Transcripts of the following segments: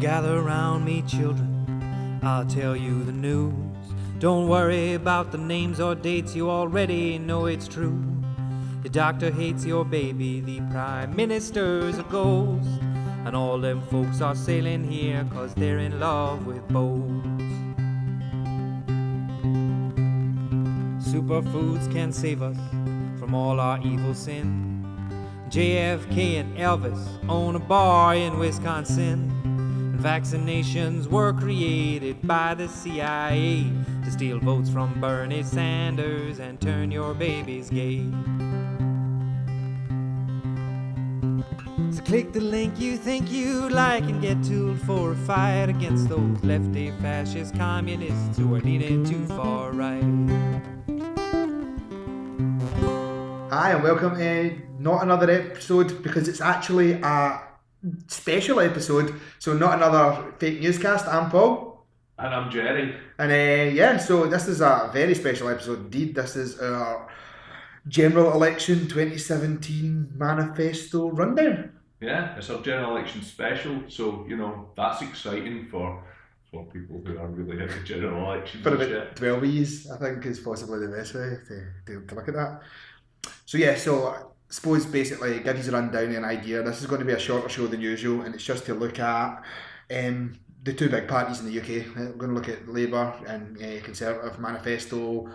Gather round me, children, I'll tell you the news. Don't worry about the names or dates, you already know it's true. Your doctor hates your baby, the prime minister's a ghost, and all them folks are sailing here 'cause they're in love with boats. Superfoods can save us from all our evil sin. JFK and Elvis own a bar in Wisconsin. Vaccinations were created by the CIA to steal votes from Bernie Sanders and turn your babies gay. So click the link you think you'd like and get tooled for a fight against those lefty fascist communists who are leaning too far right. Hi and welcome to not another episode, because it's actually a special episode, so not another fake newscast. I'm Paul. And I'm Jerry. And so this is a very special episode indeed. This is our general election 2017 manifesto rundown. Yeah, it's our general election special, so that's exciting for people who are really into general elections. For about 12 years, I think, is possibly the best way to look at that. So I suppose basically give you a rundown and an idea. This is going to be a shorter show than usual, and it's just to look at the two big parties in the UK. We're going to look at Labour and Conservative Manifesto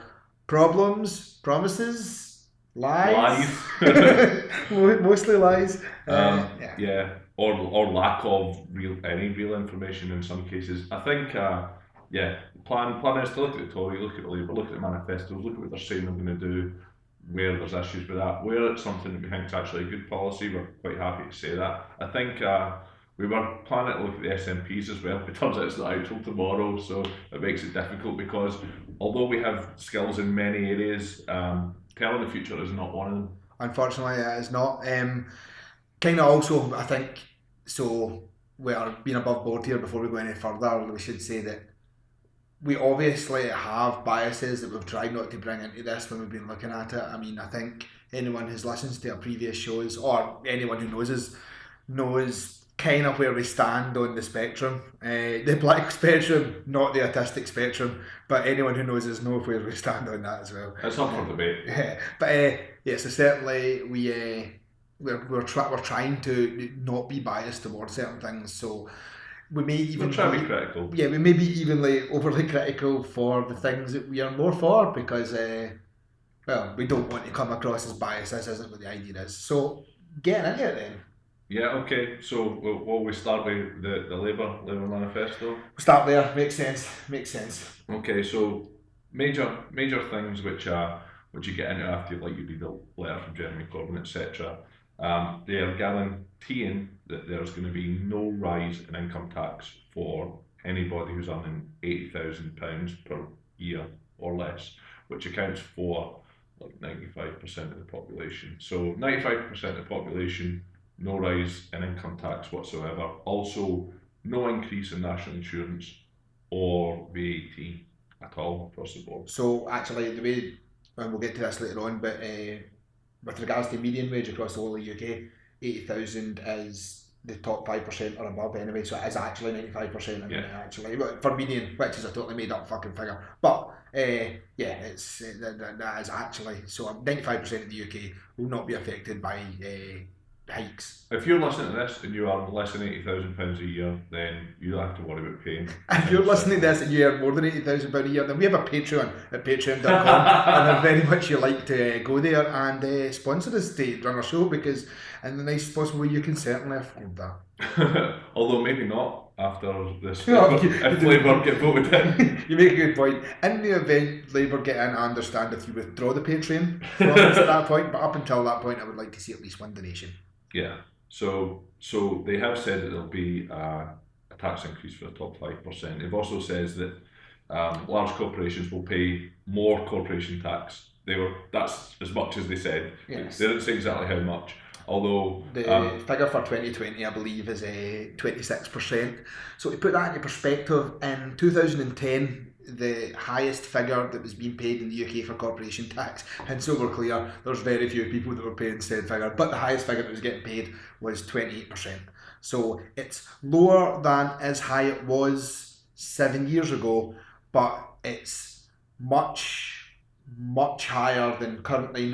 problems, promises, lies. Mostly lies. Or lack of any real information in some cases. I think plan is to look at the Tory, look at the Labour, look at the manifestos, look at what they're saying they're going to do, where there's issues with that, where it's something that we think is actually a good policy. We're quite happy to say that. I think we were planning to look at the SNPs as well, but it turns out it's not out till tomorrow, so it makes it difficult because although we have skills in many areas, telling the future is not one of them. Unfortunately, it is not. Kind of also, I think, so we are being above board here. Before we go any further, we should say that we obviously have biases that we've tried not to bring into this when we've been looking at it. I mean, I think anyone who's listened to our previous shows, or anyone who knows us, knows kind of where we stand on the spectrum. The black spectrum, not the autistic spectrum, but anyone who knows us knows where we stand on that as well. It's up for debate. So certainly we're trying to not be biased towards certain things, so we may even try to be critical. Yeah, we may be evenly overly critical for the things that we are more for, because we don't want to come across as biased. This isn't what the idea is. So getting into it then. Yeah, okay. So will we start with the Labour manifesto? We'll start there. Makes sense. Okay, so major things which you get into after you read the letter from Jeremy Corbyn, etc. They are guaranteeing that there's going to be no rise in income tax for anybody who's earning £80,000 per year or less, which accounts for 95% of the population. So 95% of the population, no rise in income tax whatsoever. Also, no increase in national insurance or VAT at all across the board. So actually, the way, and we'll get to this later on, but with regards to median wage across the whole of the UK, 80,000 is the top 5% or above anyway, so it is actually 95%. Actually, for median, which is a totally made up fucking figure, but it's that is actually, so 95% of the UK will not be affected by hikes. If you're listening to this and you earn less than £80,000 a year, then you don't have to worry about paying. If you're listening to this and you earn more than £80,000 a year, then we have a Patreon at patreon.com and I'd very much like to go there and sponsor us to run our show, because in the nicest possible way you can certainly afford that. Although maybe not after this, if Labour get voted in. You make a good point. In the event Labour get in, I understand if you withdraw the Patreon from us at that point, but up until that point I would like to see at least one donation. Yeah, so they have said that there'll be a tax increase for the top 5%. They've also said that large corporations will pay more corporation tax. That's as much as they said. Yes. They didn't say exactly how much. Although the figure for 2020, I believe, is 26%. So to put that into perspective, in 2010, the highest figure that was being paid in the UK for corporation tax, and so we're clear, there's very few people that were paying said figure, but the highest figure that was getting paid was 28%. So it's lower than as high it was 7 years ago, but it's much higher than currently,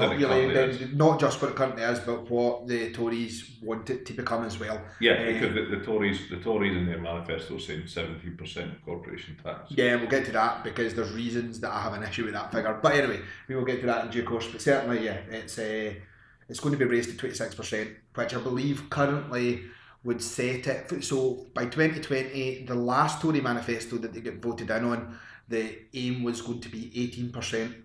not just what it currently is, but what the Tories want it to become as well. Yeah, because the Tories in their manifesto saying 17% corporation tax. Yeah, we'll get to that because there's reasons that I have an issue with that figure. But anyway, we will get to that in due course. But certainly, yeah, it's going to be raised to 26%, which I believe currently would set it. So by 2020, the last Tory manifesto that they get voted in on, the aim was going to be 18%.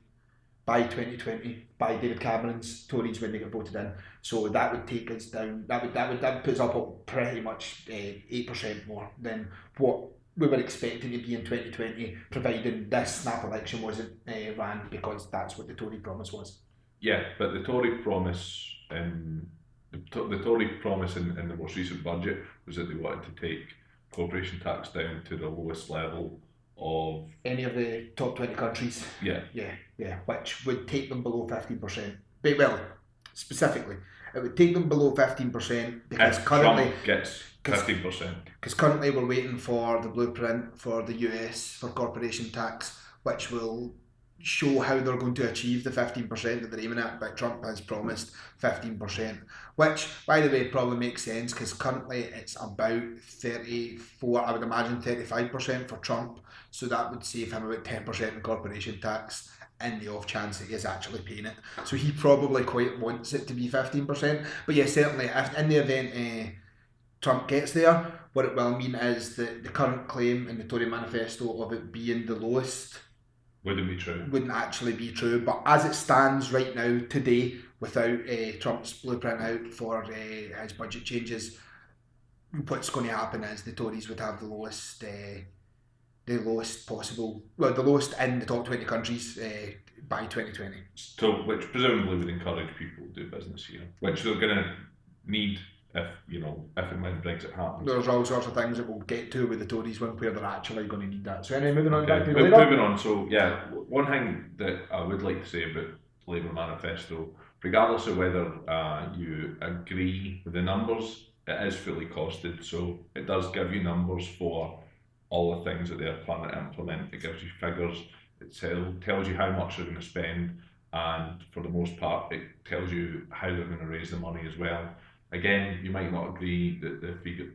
By 2020, by David Cameron's Tories when they get voted in, so that would take us down. That puts up at pretty much 8% more than what we were expecting to be in 2020, providing this snap election wasn't ran, because that's what the Tory promise was. Yeah, but the Tory promise in the Tory promise in the most recent budget was that they wanted to take corporation tax down to the lowest level of any of the top 20 countries. Yeah, which would take them below 15%. But, well, specifically, it would take them below 15% because if currently Trump gets 15%. Because currently we're waiting for the blueprint for the US for corporation tax, which will show how they're going to achieve the 15% that they're aiming at. But Trump has promised 15%, which, by the way, probably makes sense because currently it's about 34, I would imagine 35% for Trump. So that would save him about 10% in corporation tax in the off chance that he is actually paying it. So he probably quite wants it to be 15%. But yeah, certainly, if in the event Trump gets there, what it will mean is that the current claim in the Tory manifesto of it being the lowest wouldn't actually be true. But as it stands right now, today, without Trump's blueprint out for his budget changes, what's going to happen is the Tories would have the lowest possible, well, the lowest in the top 20 countries by 2020. So, which presumably would encourage people to do business here, which they're going to need if and when Brexit happens. There's all sorts of things that we'll get to with the Tories where they're actually going to need that. So anyway, moving on back to moving on. So yeah, one thing that I would like to say about the Labour manifesto, regardless of whether you agree with the numbers, it is fully costed. So it does give you numbers for all the things that they're planning to implement. It gives you figures. It tells you how much they're going to spend, and for the most part, it tells you how they're going to raise the money as well. Again, you might not agree that the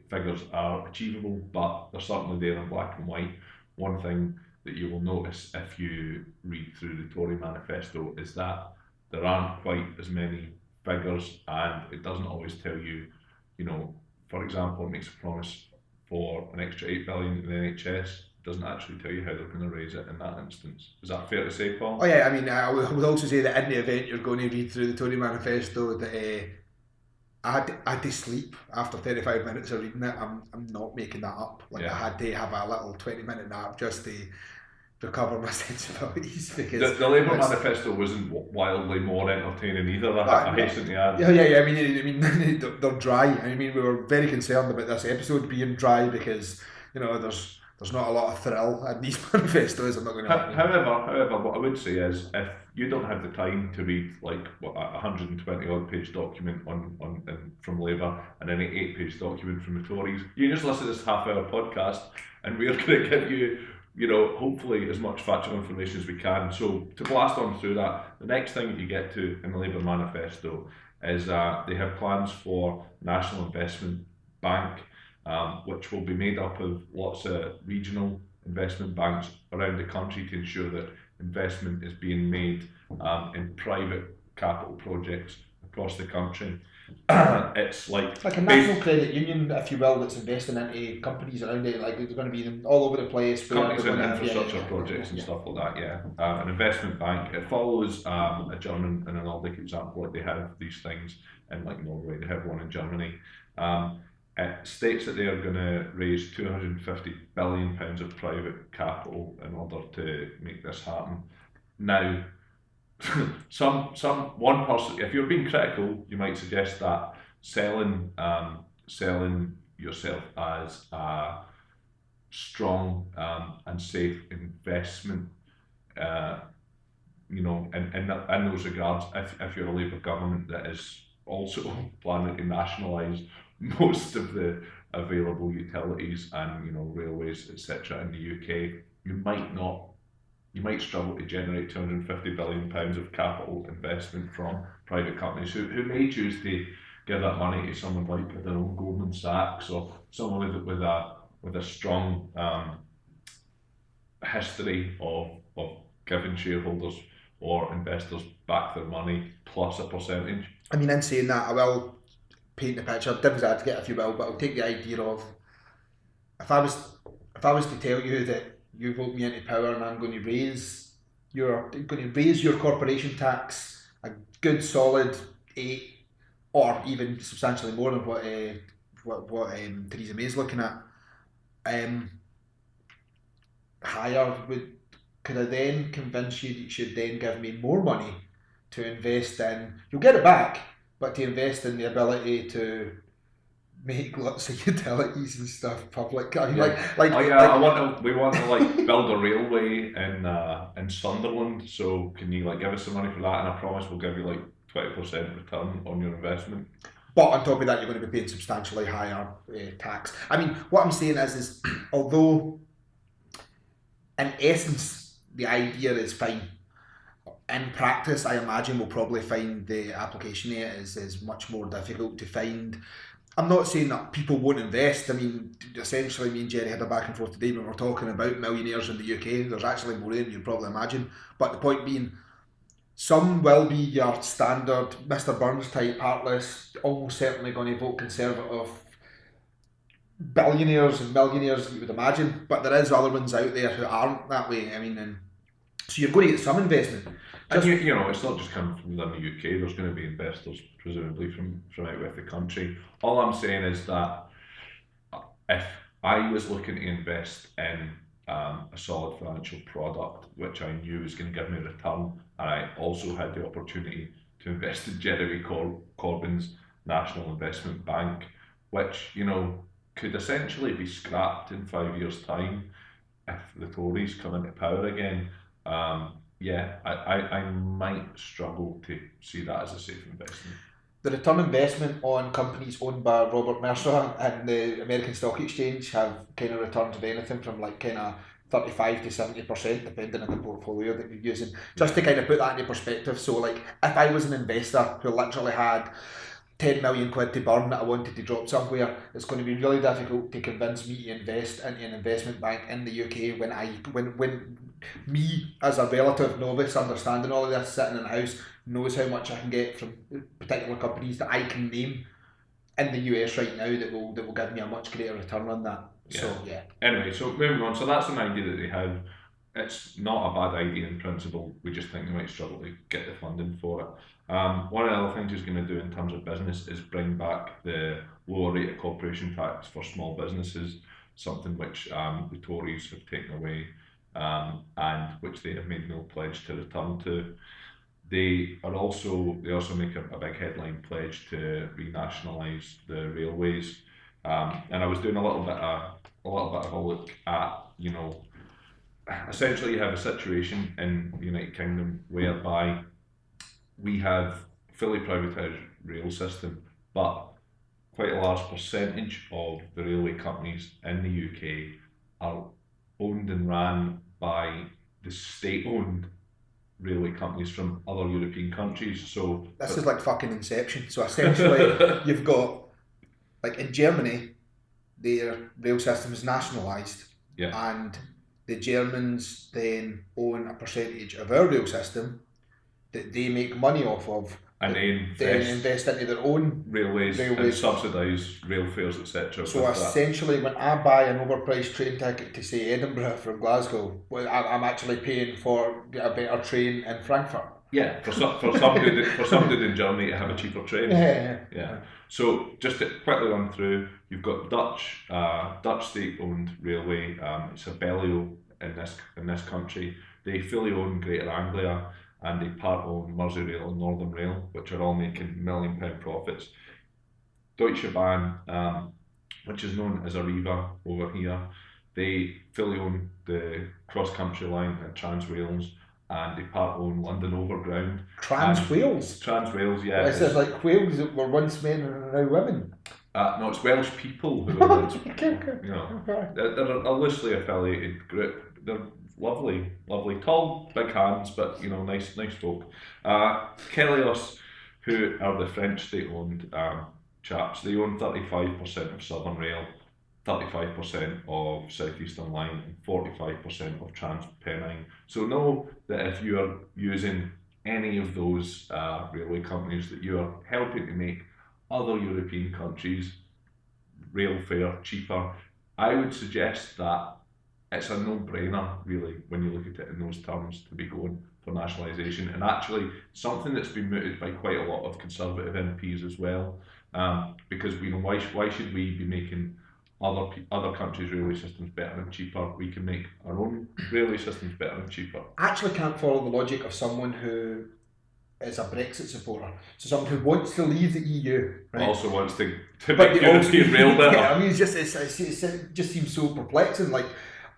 figures are achievable, but they're certainly there in black and white. One thing that you will notice if you read through the Tory manifesto is that there aren't quite as many figures, and it doesn't always tell you, for example, it makes a promise for an extra 8 billion in the NHS. It doesn't actually tell you how they're going to raise it in that instance. Is that fair to say, Paul? Oh yeah, I mean, I would also say that in the event you're going to read through the Tory manifesto, that I had to sleep after 35 minutes of reading it. I'm not making that up. I had to have a little 20-minute nap just to recover my sensibilities. Because the Labour manifesto wasn't wildly more entertaining either. I hasten to add. Yeah. I mean, they're dry. I mean, we were very concerned about this episode being dry because there's not a lot of thrill in these manifestos. I'm not going to. However, what I would say is, if you don't have the time to read a 120 odd page document from Labour and then an 8-page document from the Tories, you just listen to this half-hour podcast, and we're going to give you, hopefully as much factual information as we can. So to blast on through that, the next thing that you get to in the Labour manifesto is they have plans for National Investment Bank, which will be made up of lots of regional investment banks around the country to ensure that investment is being made in private capital projects across the country. It's like a national credit union, if you will, that's investing into companies around it. Like, there's going to be all over the place. Companies and infrastructure projects and stuff like that, yeah. An investment bank. It follows a German and a Nordic example. Like, they have these things in Norway, they have one in Germany. It states that they are going to raise £250 billion of private capital in order to make this happen. Now, one person, if you're being critical, you might suggest that selling yourself as a strong and safe investment, in those regards, if you're a Labour government that is also planning to nationalise most of the available utilities and railways, etc. in the UK, you might struggle to generate £250 billion of capital investment from private companies who may choose to give that money to someone like, I don't know, Goldman Sachs, or someone with a strong history of giving shareholders or investors back their money plus a percentage. I mean, in saying that, I will paint the picture. Devil's advocate, if you will, but I'll take the idea of if I was to tell you that you vote me into power and I'm going to raise your corporation tax a good solid 8, or even substantially more than what Theresa May's looking at, higher, could I then convince you that you should then give me more money to invest in? You'll get it back, but to invest in the ability to make lots of utilities and stuff public. I mean, we want to like build a railway in Sunderland. So can you like give us some money for that? And I promise we'll give you like 20% return on your investment. But on top of that, you're going to be paying substantially higher tax. I mean, what I'm saying is although in essence the idea is fine, in practice, I imagine we'll probably find the application of it is much more difficult to find. I'm not saying that people won't invest. I mean, essentially, me and Jerry had a back and forth today when we were talking about millionaires in the UK. There's actually more than you'd probably imagine. But the point being, some will be your standard Mr. Burns type, heartless, almost certainly going to vote Conservative billionaires and millionaires that you would imagine. But there is other ones out there who aren't that way. I mean, and so you're going to get some investment. And it's not just coming from within the UK. There's going to be investors, presumably from out with the country. All I'm saying is that if I was looking to invest in a solid financial product, which I knew was going to give me a return, and I also had the opportunity to invest in Jeremy Corbyn's National Investment Bank, which could essentially be scrapped in 5 years' time if the Tories come into power again. I might struggle to see that as a safe investment. The return investment on companies owned by Robert Mercer and the American Stock Exchange have kind of returns of anything from like kind of 35 to 70%, depending on the portfolio that you're using. Just to kind of put that into perspective, so like if I was an investor who literally had 10 million quid to burn that I wanted to drop somewhere, it's going to be really difficult to convince me to invest into an investment bank in the UK when me as a relative novice understanding all of this, sitting in the house, knows how much I can get from particular companies that I can name in the US right now that will give me a much greater return on that. Yeah. So yeah. Anyway, so moving on. So that's an idea that they have. It's not a bad idea in principle. We just think they might struggle to get the funding for it. One of the other things he's going to do in terms of business is bring back the lower rate of corporation tax for small businesses, something which the Tories have taken away. And which they have made no pledge to return to. They also make a big headline pledge to renationalise the railways. And I was doing a little bit of a look at, essentially you have a situation in the United Kingdom whereby we have fully privatised rail system, but quite a large percentage of the railway companies in the UK are owned and ran by the state-owned railway companies from other European countries. So this is like fucking Inception. So essentially, you've got like in Germany, their rail system is nationalised, and the Germans then own a percentage of our rail system that they make money off of. And they invest into their own railways. And subsidise rail fares, etc. So essentially, when I buy an overpriced train ticket to say Edinburgh from Glasgow, well, I'm actually paying for a better train in Frankfurt. Yeah, for some dude in Germany to have a cheaper train. Yeah. So just to quickly run through, you've got Dutch state-owned railway. It's Abellio in this country. They fully own Greater Anglia, and they part own Merseyrail and Northern Rail, which are all making £1 million profits. Deutsche Bahn, which is known as Arriva over here, they fully own the cross-country line at Transwales, and they part own London Overground. Transwales? Transwales, yeah. It says like whales that were once men and are now women. No, it's Welsh people who are against. You know, they're a loosely affiliated group. They're lovely, tall, big hands, but you know, nice folk. Kelios, who are the French state-owned chaps, they own 35% of Southern Rail, 35% of South Eastern Line, and 45% of Transpennine. So know that if you are using any of those railway companies, that you are helping to make other European countries rail fare cheaper. I would suggest that it's a no-brainer, really, when you look at it in those terms, to be going for nationalisation, and actually something that's been mooted by quite a lot of Conservative MPs as well, because you know, why should we be making other countries' railway systems better and cheaper? We can make our own railway systems better and cheaper. I actually can't follow the logic of someone who is a Brexit supporter, so someone who wants to leave the EU, right? Also wants to make European rail better. Yeah, I mean, it just seems so perplexing. Like,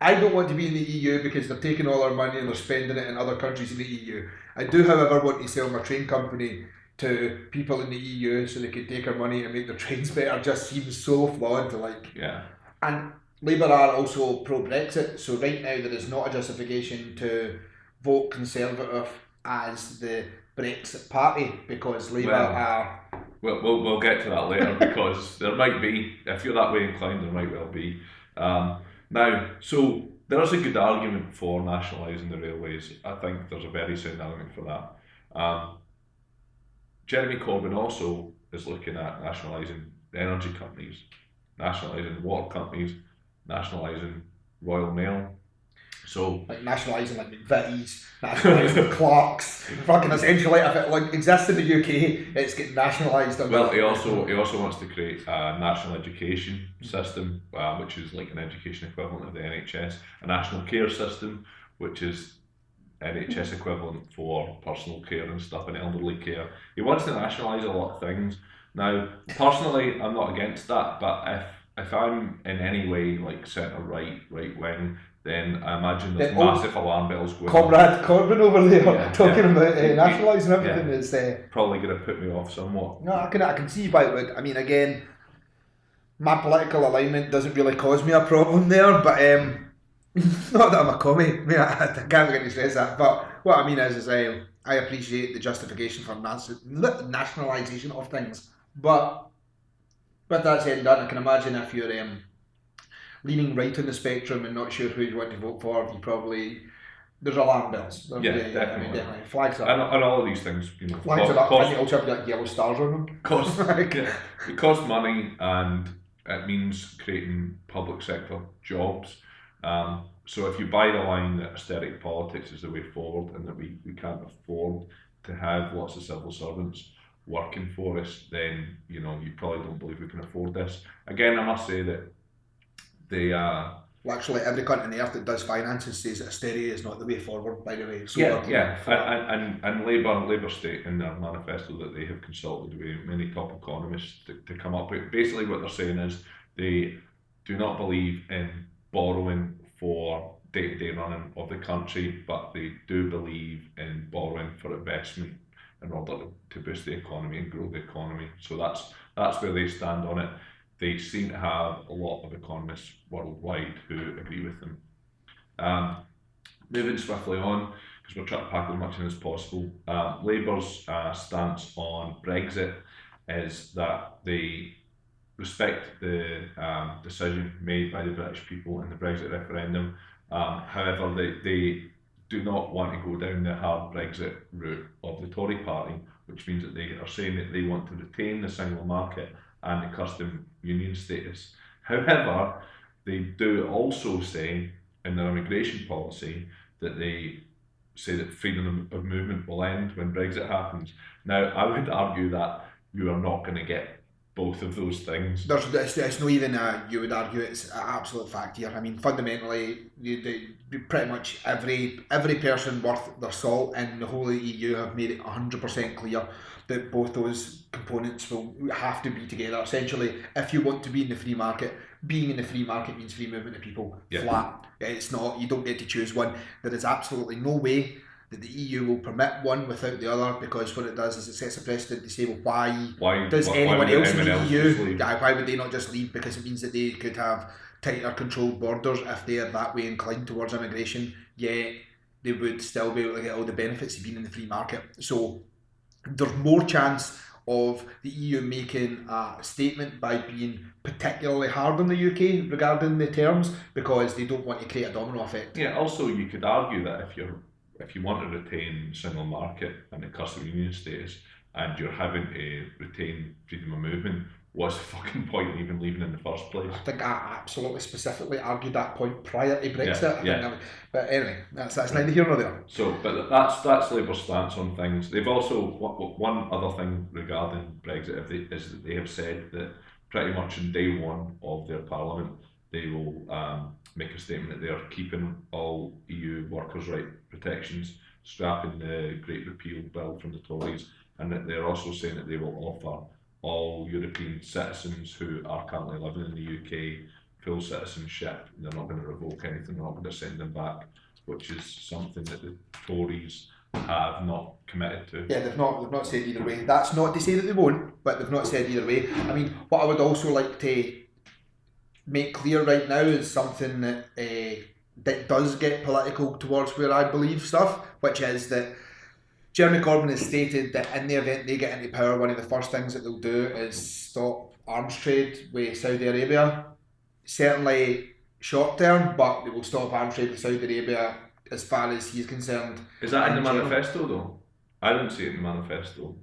I don't want to be in the EU because they're taking all our money and they're spending it in other countries in the EU. I do, however, want to sell my train company to people in the EU so they can take our money and make their trains better. Just seems so flawed to like. Yeah. And Labour are also pro-Brexit, so right now there is not a justification to vote Conservative as the Brexit party because Labour are. We'll get to that later because there might be, if you're that way inclined, there might well be. Now, so there is a good argument for nationalising the railways. I think there's a very sound argument for that. Jeremy Corbyn also is looking at nationalising the energy companies, nationalising the water companies, nationalising Royal Mail. So like nationalising like McVitie's, nationalising Clark's, fucking essentially if it like exists in the UK, it's getting nationalised. Well, he also wants to create a national education system, which is like an education equivalent of the NHS, a national care system, which is NHS equivalent for personal care and stuff and elderly care. He wants to nationalise a lot of things. Now, personally, I'm not against that, but if I'm in any way like centre right wing, then I imagine there's massive alarm bells going Comrade Corbyn over there talking about nationalising everything is probably going to put me off somewhat. No, I can see why it would. I mean, again, my political alignment doesn't really cause me a problem there, but not that I'm a commie. I mean, I can't really stress that. But what I mean is I appreciate the justification for nationalisation of things. But with that said and done, I can imagine if you're leaning right on the spectrum and not sure who you want to vote for, there's alarm bells. Definitely. I mean, definitely. Flags up. And all of these things, you know, flags are up, and you also have like yellow stars on them. It costs money, and it means creating public sector jobs. So if you buy the line that austerity politics is the way forward and that we can't afford to have lots of civil servants working for us, then you know you probably don't believe we can afford this. Again, I must say that well, actually, every country on earth that does finances says that austerity is not the way forward, by the way. So and Labour state in their manifesto that they have consulted with many top economists to come up with. Basically, what they're saying is they do not believe in borrowing for day-to-day running of the country, but they do believe in borrowing for investment in order to boost the economy and grow the economy. So that's where they stand on it. They seem to have a lot of economists worldwide who agree with them. Moving swiftly on, because we're trying to pack as much in as possible, Labour's stance on Brexit is that they respect the decision made by the British people in the Brexit referendum. However, they do not want to go down the hard Brexit route of the Tory party, which means that they are saying that they want to retain the single market and the custom union status. However, they do also say in their immigration policy that they say that freedom of movement will end when Brexit happens. Now, I would argue that you are not going to get both of those things. It's not even you would argue it's an absolute fact here. I mean, fundamentally, pretty much every person worth their salt in the whole of the EU have made it 100% clear that both those components will have to be together. Essentially, if you want to be in the free market, being in the free market means free movement of people. Flat. It's not. You don't get to choose one. There is absolutely no way that the EU will permit one without the other, because what it does is it sets a precedent to say, well, why does anyone else in the EU, why would they not just leave? Because it means that they could have tighter controlled borders if they are that way inclined towards immigration, yet they would still be able to get all the benefits of being in the free market. So there's more chance of the EU making a statement by being particularly hard on the UK regarding the terms, because they don't want to create a domino effect. Yeah, also you could argue that if you want to retain single market and the customs union status, and you're having to retain freedom of movement, what's the fucking point in even leaving in the first place? I think I absolutely specifically argued that point prior to Brexit. But anyway, that's neither here nor there. So, but that's Labour's stance on things. They've also, one other thing regarding Brexit is that they have said that pretty much on day one of their parliament, they will make a statement that they are keeping all EU workers' right protections, scrapping the Great Repeal Bill from the Tories, and that they're also saying that they will offer all European citizens who are currently living in the UK full citizenship. They're not going to revoke anything, they're not going to send them back, which is something that the Tories have not committed to. Yeah, they've not said either way. That's not to say that they won't, but they've not said either way. I mean, what I would also like to make clear right now is something that does get political towards where I believe stuff, which is that Jeremy Corbyn has stated that in the event they get into power, one of the first things that they'll do is stop arms trade with Saudi Arabia. Certainly short term, but they will stop arms trade with Saudi Arabia as far as he's concerned. Is that in the manifesto though? I didn't see it in the manifesto.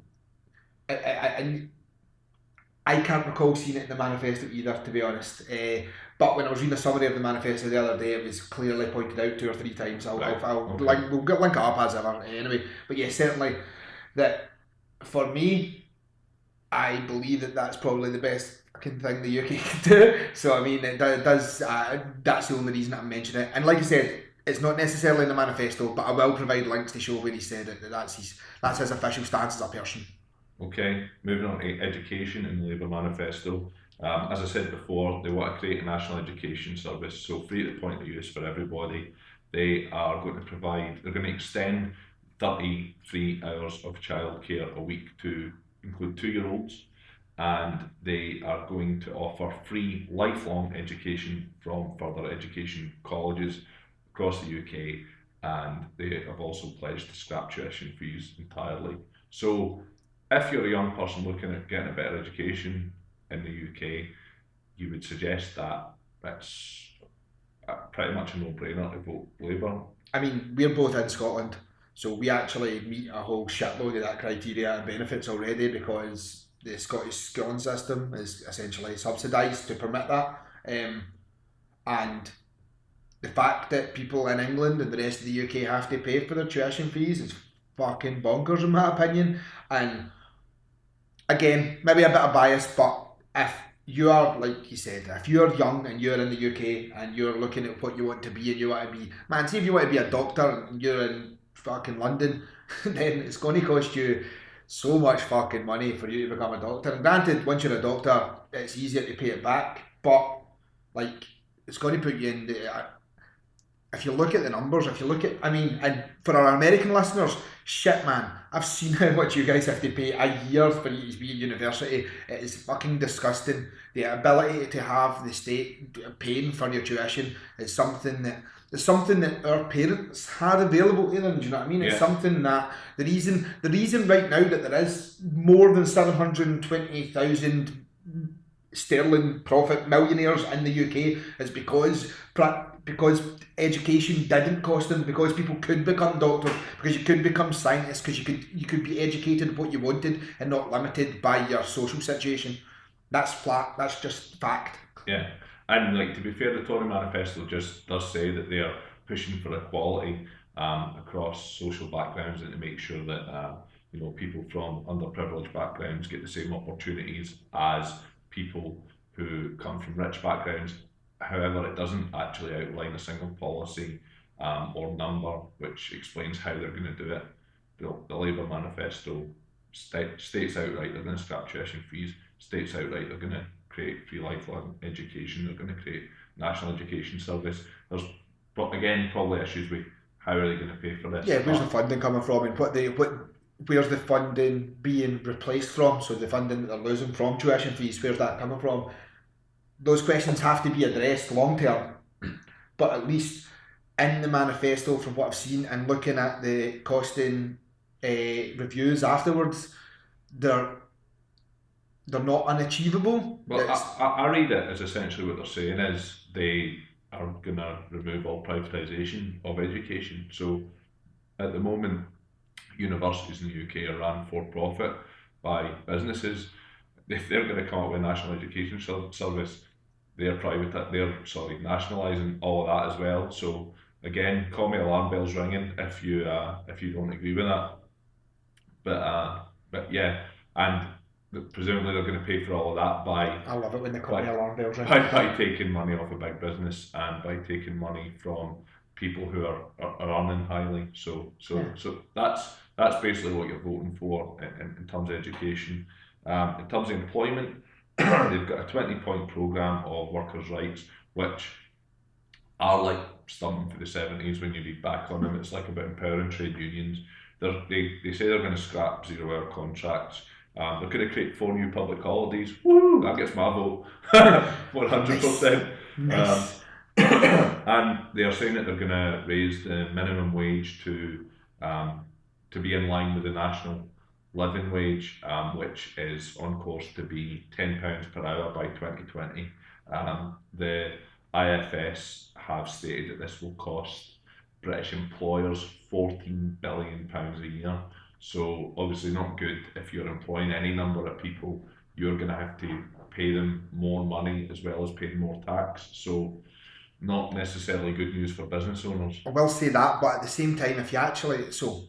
I can't recall seeing it in the manifesto either, to be honest. But when I was reading a summary of the manifesto the other day, it was clearly pointed out 2 or 3 times. We'll link it up as ever. Anyway, but yeah, certainly that for me, I believe that that's probably the best fucking thing the UK can do. So I mean, it does. That's the only reason I'm mentioning it. And like I said, it's not necessarily in the manifesto, but I will provide links to show where he said it. That's his official stance as a person. Okay, moving on to education in the Labour manifesto. As I said before, they want to create a national education service, so free at the point of use for everybody. They are going to they're going to extend 33 hours of childcare a week to include 2-year-olds, and they are going to offer free lifelong education from further education colleges across the UK, and they have also pledged to scrap tuition fees entirely. So if you're a young person looking at getting a better education in the UK, you would suggest that it's pretty much a no-brainer to vote Labour. I mean, we're both in Scotland, so we actually meet a whole shitload of that criteria and benefits already, because the Scottish schooling system is essentially subsidised to permit that. And the fact that people in England and the rest of the UK have to pay for their tuition fees is fucking bonkers in my opinion. And again, maybe a bit of bias, but if you are, like you said, if you're young and you're in the UK and you're looking at what you want to be and you want to be, man, see if you want to be a doctor and you're in fucking London, then it's going to cost you so much fucking money for you to become a doctor. And granted, once you're a doctor, it's easier to pay it back, but like, it's going to put you in the... If you look at the numbers, I mean, and for our American listeners, shit man, I've seen how much you guys have to pay a year for you to be at university. It is fucking disgusting. The ability to have the state paying for your tuition is something that our parents had available to them. Do you know what I mean? It's something that the reason right now that there is more than 720,000 sterling profit millionaires in the UK is because education didn't cost them, because people could become doctors, because you could become scientists, because you could be educated what you wanted and not limited by your social situation. That's flat. That's just fact. Yeah, and like, to be fair, the Tory manifesto just does say that they are pushing for equality across social backgrounds, and to make sure that people from underprivileged backgrounds get the same opportunities as people who come from rich backgrounds. However, it doesn't actually outline a single policy or number which explains how they're going to do it. The Labour manifesto states outright they're going to scrap tuition fees, states outright they're going to create free lifelong education, they're going to create national education service. There's, again, probably issues with how are they going to pay for this? Yeah, where's the funding coming from, and where's the funding being replaced from? So the funding that they're losing from tuition fees, where's that coming from? Those questions have to be addressed long term, but at least in the manifesto, from what I've seen and looking at the costing reviews afterwards, they're not unachievable. Well, I read it as essentially what they're saying is they are going to remove all privatisation of education. So at the moment, universities in the UK are run for profit by businesses. If they're going to come up with a national education service, they're nationalising all of that as well. So again, call me alarm bells ringing if you don't agree with that. But yeah, and presumably they're going to pay for all of that by. I love it when they call me alarm bells ringing. By taking money off a big business and by taking money from people who are earning highly. So that's basically what you're voting for in terms of education. In terms of employment, they've got a 20-point programme of workers' rights, which are like something for the 70s when you read back on them. It's like about empowering trade unions. They say they're going to scrap 0-hour contracts. They're going to create 4 new public holidays. Woo! That gets my vote. 100%. Nice. And they are saying that they're going to raise the minimum wage to be in line with the national living wage, which is on course to be £10 per hour by 2020. The IFS have stated that this will cost British employers £14 billion a year. So obviously not good if you're employing any number of people. You're going to have to pay them more money as well as paying more tax. So not necessarily good news for business owners. I will say that, but at the same time, if you actually, so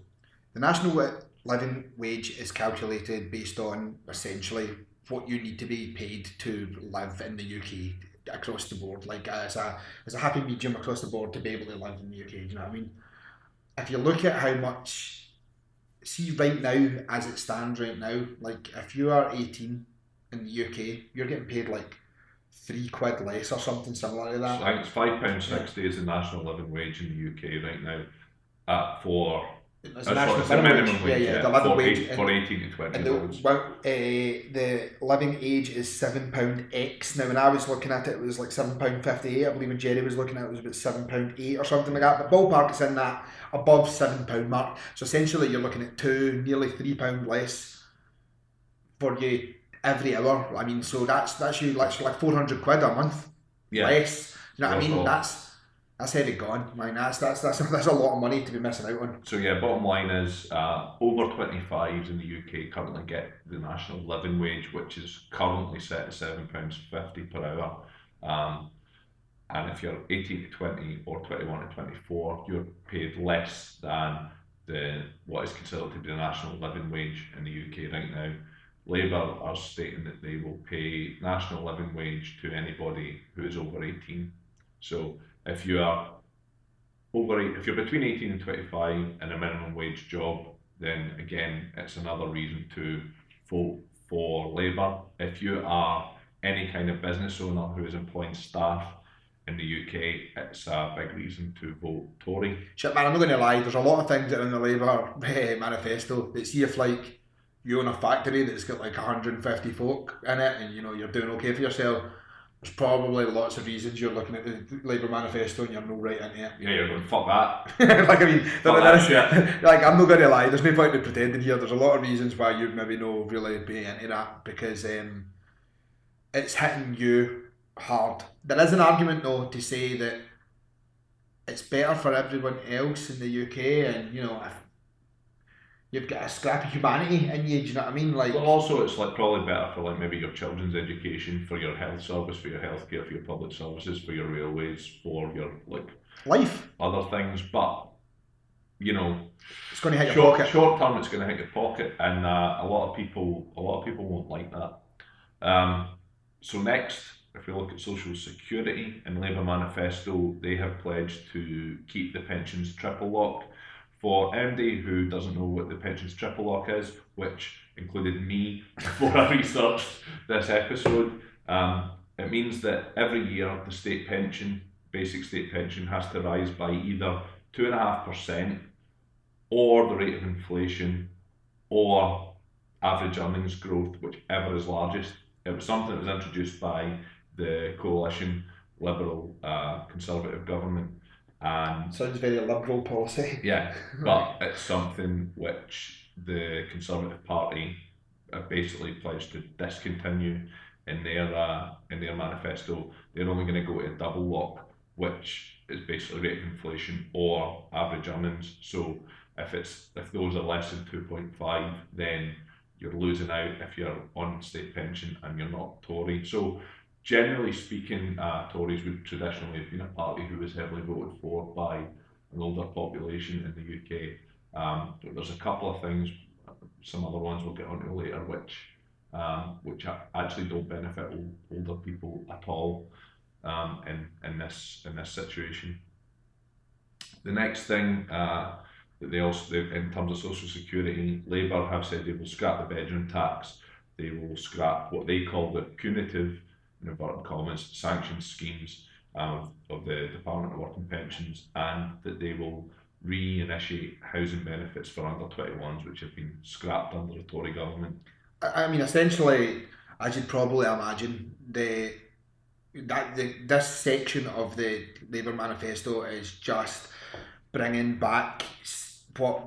the national living wage is calculated based on essentially what you need to be paid to live in the UK across the board, like as a happy medium across the board to be able to live in the UK. Do you know what I mean? If you look at how much, see right now as it stands right now, like if you are 18 in the UK, you're getting paid like £3 less or something similar to that. So I think it's £5.60 is the national living wage in the UK right now for. It's the minimum wage. The living wage for 18 to 20 and year olds. The living age is £7 now. When I was looking at it, it was like £7.58. I believe when Jerry was looking at it, it was about £7.8 or something like that. But ballpark is in that above £7 mark. So essentially, you're looking at nearly £3 less for you every hour. I mean, so that's you like £400 a month less. You know what I mean? That's heavy gone. I mean, that's a lot of money to be missing out on. So yeah, bottom line is over 25s in the UK currently get the national living wage, which is currently set at £7.50 per hour. And if you're 18 to 20 or 21 to 24, you're paid less than what is considered to be the national living wage in the UK right now. Labour are stating that they will pay national living wage to anybody who is over 18. So if you're between 18 and 25 in a minimum wage job, then again, it's another reason to vote for Labour. If you are any kind of business owner who is employing staff in the UK, it's a big reason to vote Tory. Shit, man, I'm not going to lie, there's a lot of things that are in the Labour manifesto that see if like you own a factory that's got like 150 folk in it and you know you're doing okay for yourself, there's probably lots of reasons you're looking at the Labour manifesto and you're no right into it. Yeah, you're going, fuck that. Like, I mean, fuck that shit. Like, I'm not going to lie, there's no point in pretending here. There's a lot of reasons why you'd maybe not really be into that because it's hitting you hard. There is an argument though to say that it's better for everyone else in the UK and, you know, if you've got a scrap of humanity in you, do you know what I mean? Like, well, also it's like probably better for like maybe your children's education, for your health service, for your healthcare, for your public services, for your railways, for your like life, other things. But you know, it's going to hit your pocket. Short term, it's going to hit your pocket, and a lot of people won't like that. So next, if we look at social security in the Labour manifesto, they have pledged to keep the pensions triple lock. For anybody who doesn't know what the pensions triple lock is, which included me before I researched this episode, it means that every year the state pension, basic state pension, has to rise by either 2.5%, or the rate of inflation, or average earnings growth, whichever is largest. It was something that was introduced by the coalition Liberal Conservative government, and sounds very liberal policy. yeah, but it's something which the Conservative Party have basically pledged to discontinue in their manifesto. They're only going to go to a double lock, which is basically rate of inflation or average earnings. So if those are less than 2.5, then you're losing out if you're on state pension and you're not Tory. So generally speaking, Tories would traditionally have been a party who was heavily voted for by an older population in the UK. There's a couple of things, some other ones we'll get onto later, which actually don't benefit older people at all in this situation. The next thing that they also, in terms of social security, Labour have said they will scrap the bedroom tax. They will scrap what they call the punitive, in inverted commas, sanctioned schemes of the Department of Work and Pensions, and that they will reinitiate housing benefits for under 21s, which have been scrapped under the Tory government. I mean, essentially, as you'd probably imagine, this section of the Labour manifesto is just bringing back what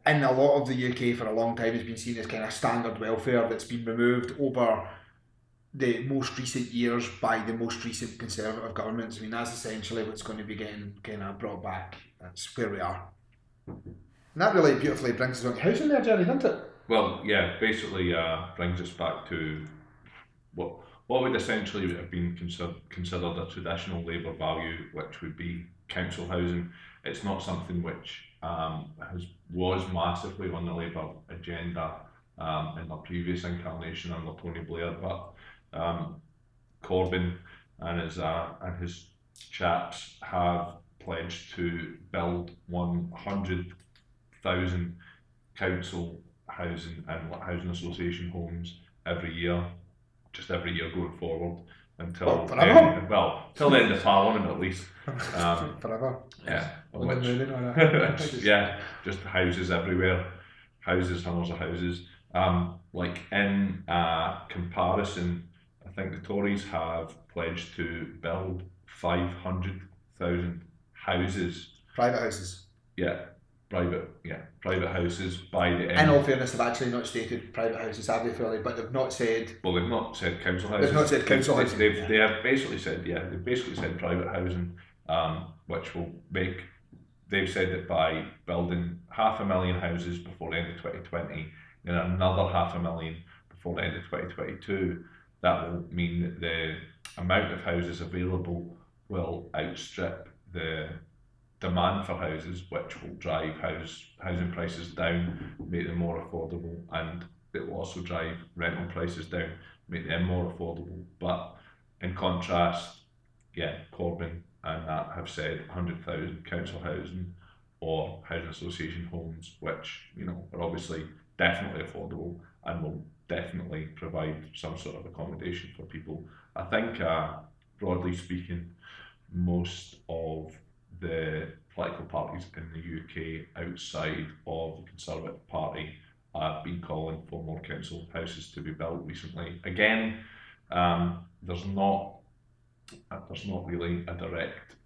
in a lot of the UK for a long time has been seen as kind of standard welfare that's been removed over the most recent years by the most recent Conservative governments. I mean, that's essentially what's going to be getting kind of brought back. That's where we are. And that really beautifully brings us on to housing there, Jerry, doesn't it? Well, yeah, basically brings us back to what would essentially have been considered a traditional Labour value, which would be council housing. It's not something which was massively on the Labour agenda in the previous incarnation under Tony Blair, but Corbyn and his chaps have pledged to build 100,000 council housing and housing association homes every year going forward until till the end of Parliament at least. Forever. Yeah. Which, yeah, just houses everywhere. Houses, hundreds of houses. Like in comparison, I think the Tories have pledged to build 500,000 houses. Private houses. Private houses by the end. In all fairness, they've actually not stated private houses, have they, fairly? But they've not said. Well, they've not said council houses. They've not said council houses. They have basically said private housing, which will make. They've said that by building 500,000 houses before the end of 2020, then another 500,000 before the end of 2022, that will mean that the amount of houses available will outstrip the demand for houses, which will drive housing prices down, make them more affordable, and it will also drive rental prices down, make them more affordable. But in contrast, Corbyn and that have said 100,000 council housing or housing association homes, which are obviously definitely affordable and will definitely provide some sort of accommodation for people. I think, broadly speaking, most of the political parties in the UK outside of the Conservative Party have been calling for more council houses to be built recently. Again, there's not really a direct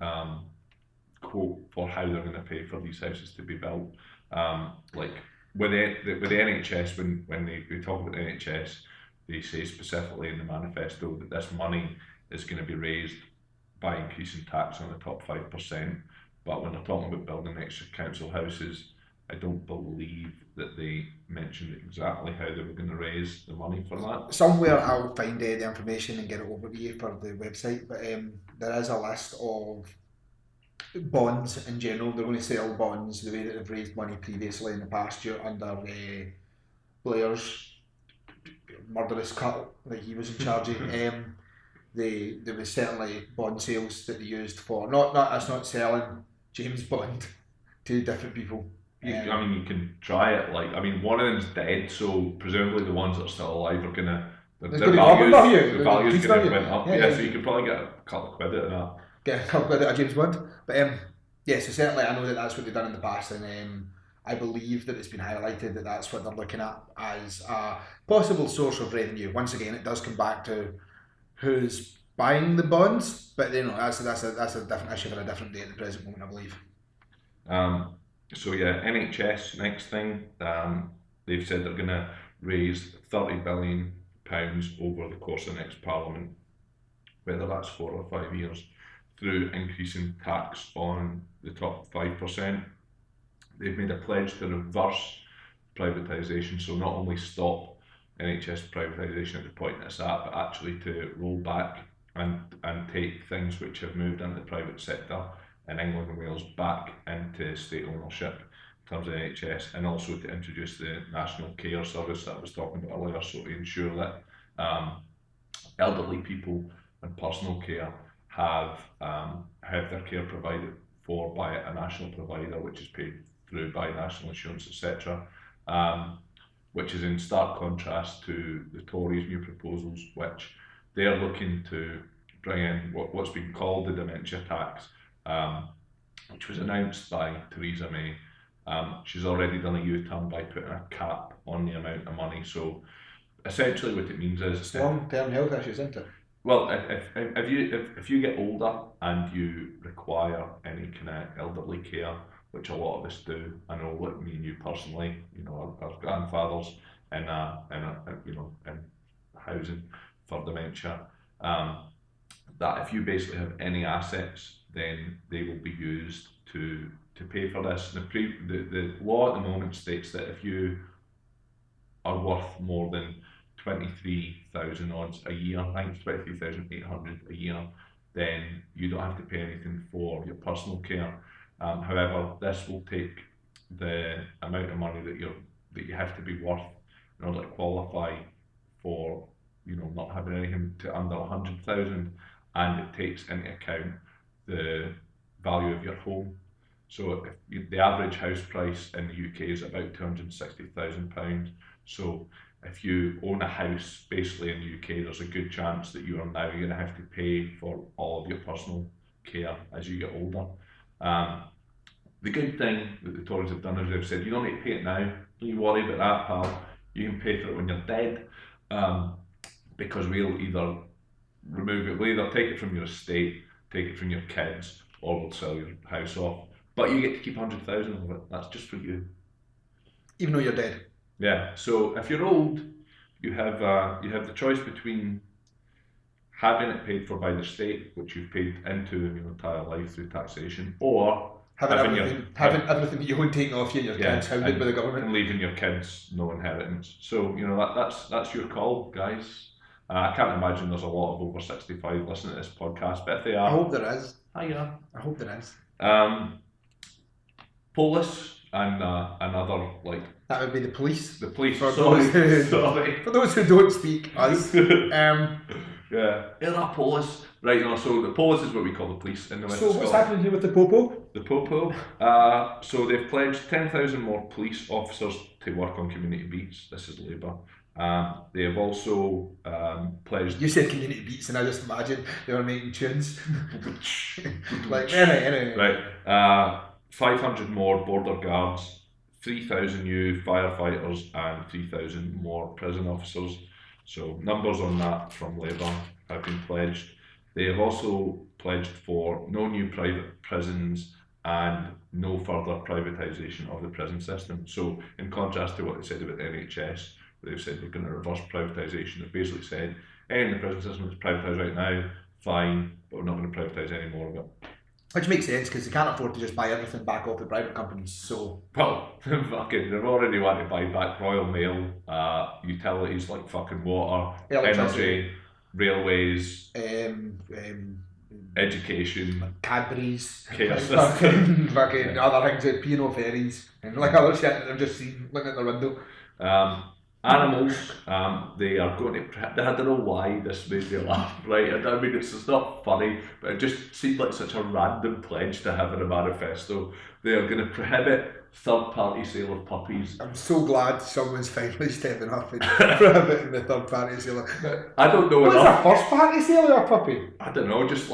quote for how they're going to pay for these houses to be built. Like with the NHS, when they talk about the NHS, they say specifically in the manifesto that this money is going to be raised by increasing tax on the top 5%. But when they're talking about building extra council houses, I don't believe that they mentioned exactly how they were going to raise the money for that. Somewhere I'll find the information and get it over to you for the website, but there is a list of bonds in general. They're going to sell bonds the way that they've raised money previously in the past year under Blair's murderous cut that he was in charge of. There was certainly bond sales that they used for that's not selling James Bond to different people. You can try it. One of them's dead, so presumably the ones that are still alive are gonna the value's gonna went up. So you could probably get a couple of quid out of that. Get a couple of quid out of James Bond, but Yeah, so certainly I know that that's what they've done in the past, and I believe that it's been highlighted that that's what they're looking at as a possible source of revenue. Once again, it does come back to who's buying the bonds, but that's a different issue for a different day at the present moment, I believe. So yeah, NHS next thing. They've said they're going to raise £30 billion over the course of the next Parliament, whether that's 4 or 5 years, through increasing tax on the top 5%. They've made a pledge to reverse privatisation, so not only stop NHS privatisation at the point it's at, but actually to roll back and take things which have moved into the private sector in England and Wales back into state ownership in terms of NHS, and also to introduce the National Care Service that I was talking about earlier, so to ensure that elderly people and personal care have their care provided for by a national provider, which is paid through by national insurance, etc., which is in stark contrast to the Tories' new proposals, which they're looking to bring in what's been called the dementia tax, which was announced by Theresa May. She's already done a U-turn by putting a cap on the amount of money. So essentially what it means is... It's long-term health issues, isn't it? Well, if you get older and you require any kind of elderly care, which a lot of us do, I know, like me and you personally, our grandfathers in housing for dementia, that if you basically have any assets, then they will be used to pay for this. The law at the moment states that if you are worth more than 23,000 odds a year, I think it's 23,800 a year, then you don't have to pay anything for your personal care. However, this will take the amount of money that you have to be worth in order to qualify for not having anything to under 100,000, and it takes into account the value of your home. So if the average house price in the UK is about £260,000. So if you own a house basically in the UK, there's a good chance that you are now going to have to pay for all of your personal care as you get older. The good thing that the Tories have done is they've said you don't need to pay it now. Don't you worry about that, pal. You can pay for it when you're dead, because we'll either take it from your estate, take it from your kids, or we'll sell your house off. But you get to keep 100,000 of it. That's just for you, even though you're dead. Yeah. So if you're old, you have the choice between having it paid for by the state, which you've paid into your entire life through taxation, or having everything that you own taken off you and your kids hounded by the government, and leaving your kids no inheritance. So that's your call, guys. I can't imagine there's a lot of over 65 listening to this podcast, but if they are, I hope there is. I hope there is. Police and another, like, that would be the police. The police. For those who don't speak us. Yeah. Era police. Right, so the police is what we call the police in the West. So what's happening here with the Popo? The Popo. So they've pledged 10,000 more police officers to work on community beats. This is Labour. They have also pledged... You said community beats and I just imagined they were making tunes. Like, anyway. Right. 500 more border guards, 3,000 new firefighters and 3,000 more prison officers. So numbers on that from Labour have been pledged. They have also pledged for no new private prisons and no further privatisation of the prison system. So in contrast to what they said about the NHS, where they've said they're going to reverse privatisation, they've basically said, any in the prison system that's privatised right now, fine, but we're not going to privatise any more of it. Which makes sense, because they can't afford to just buy everything back off the private companies, so... Well, fucking, they've already wanted to buy back Royal Mail, utilities like fucking water, energy, railways, education, Cadbury's, fucking other things, P&O ferries, and like other shit that I've just seen looking at the window. Animals, they are going to... I don't know why this made me laugh, right? I mean, it's not funny, but it just seemed like such a random pledge to have in a manifesto. they are going to prohibit third-party sale of puppies. I'm so glad someone's finally stepping up and prohibiting the third-party sale. I don't know What's enough. a first-party sale of a puppy? I don't know, just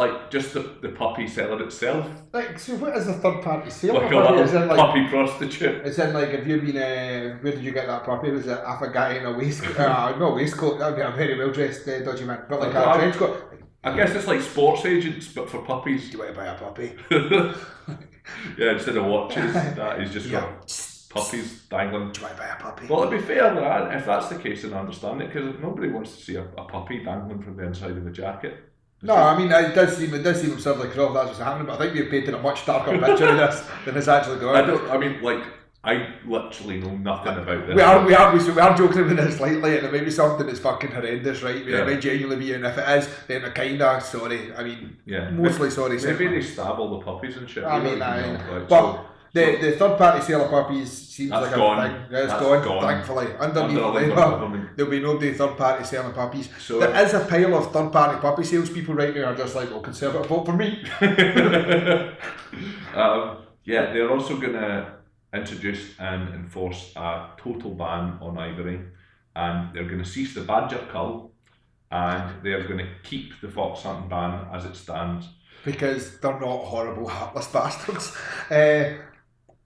the puppy selling itself. Like, so what is a third-party sale Like of a a puppy? little Is it like, puppy prostitute. as in, like, have you been, where did you get that puppy? Was it half a guy in a waistcoat? No, waistcoat, that would be a very well-dressed dodgy man. But like a trench coat. I guess it's like sports agents, but for puppies. Do you want to buy a puppy? Yeah, instead of watches, that is just got puppies dangling. Do you want to buy a puppy? Well, to be fair, if that's the case, then I understand it, because nobody wants to see a puppy dangling from the inside of the jacket. No, I mean, it does seem absurdly cruel if that's what's happening, but I think we've painted a much darker picture of this than it's actually going. I literally know nothing about this. We are joking about this slightly, and it may be something that's fucking horrendous, right? Yeah. It may genuinely be, and if it is, then we're kinda sorry. I mean, Yeah. mostly sorry. Maybe they stab all the puppies and shit. I We mean, don't even know, right? but the third party sale of puppies seems That's like gone. a thing. It's That's gone, gone. thankfully. Under Underneath a Labour Labour, government. there'll be nobody third party selling puppies. So- there is a pile of third party puppy sales people right now are just like, well, Conservative, vote for me. Yeah, they're also going to introduce and enforce a total ban on ivory, and they're going to cease the badger cull, and they're going to keep the fox hunting ban as it stands. Because they're not horrible, heartless bastards.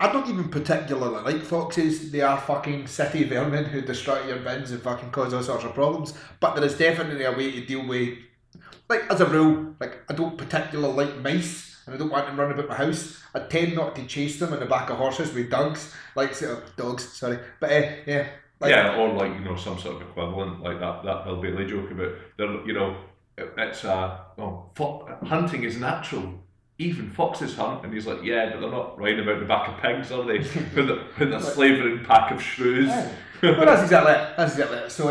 I don't even particularly like foxes. They are fucking city vermin who destroy your bins and fucking cause all sorts of problems. But there is definitely a way to deal with, like, as a rule, like, I don't particularly like mice and I don't want them running about my house. I tend not to chase them in the back of horses with dogs. Dogs, sorry. But yeah. Like, Yeah, or like, you know, some sort of equivalent, like that Bill Bailey joke about, you know, it's hunting is natural. Even foxes hunt, and he's like, yeah, but they're not riding about the back of pigs, are they? with a slavering pack of shrews. Yeah. Well, that's exactly it. So,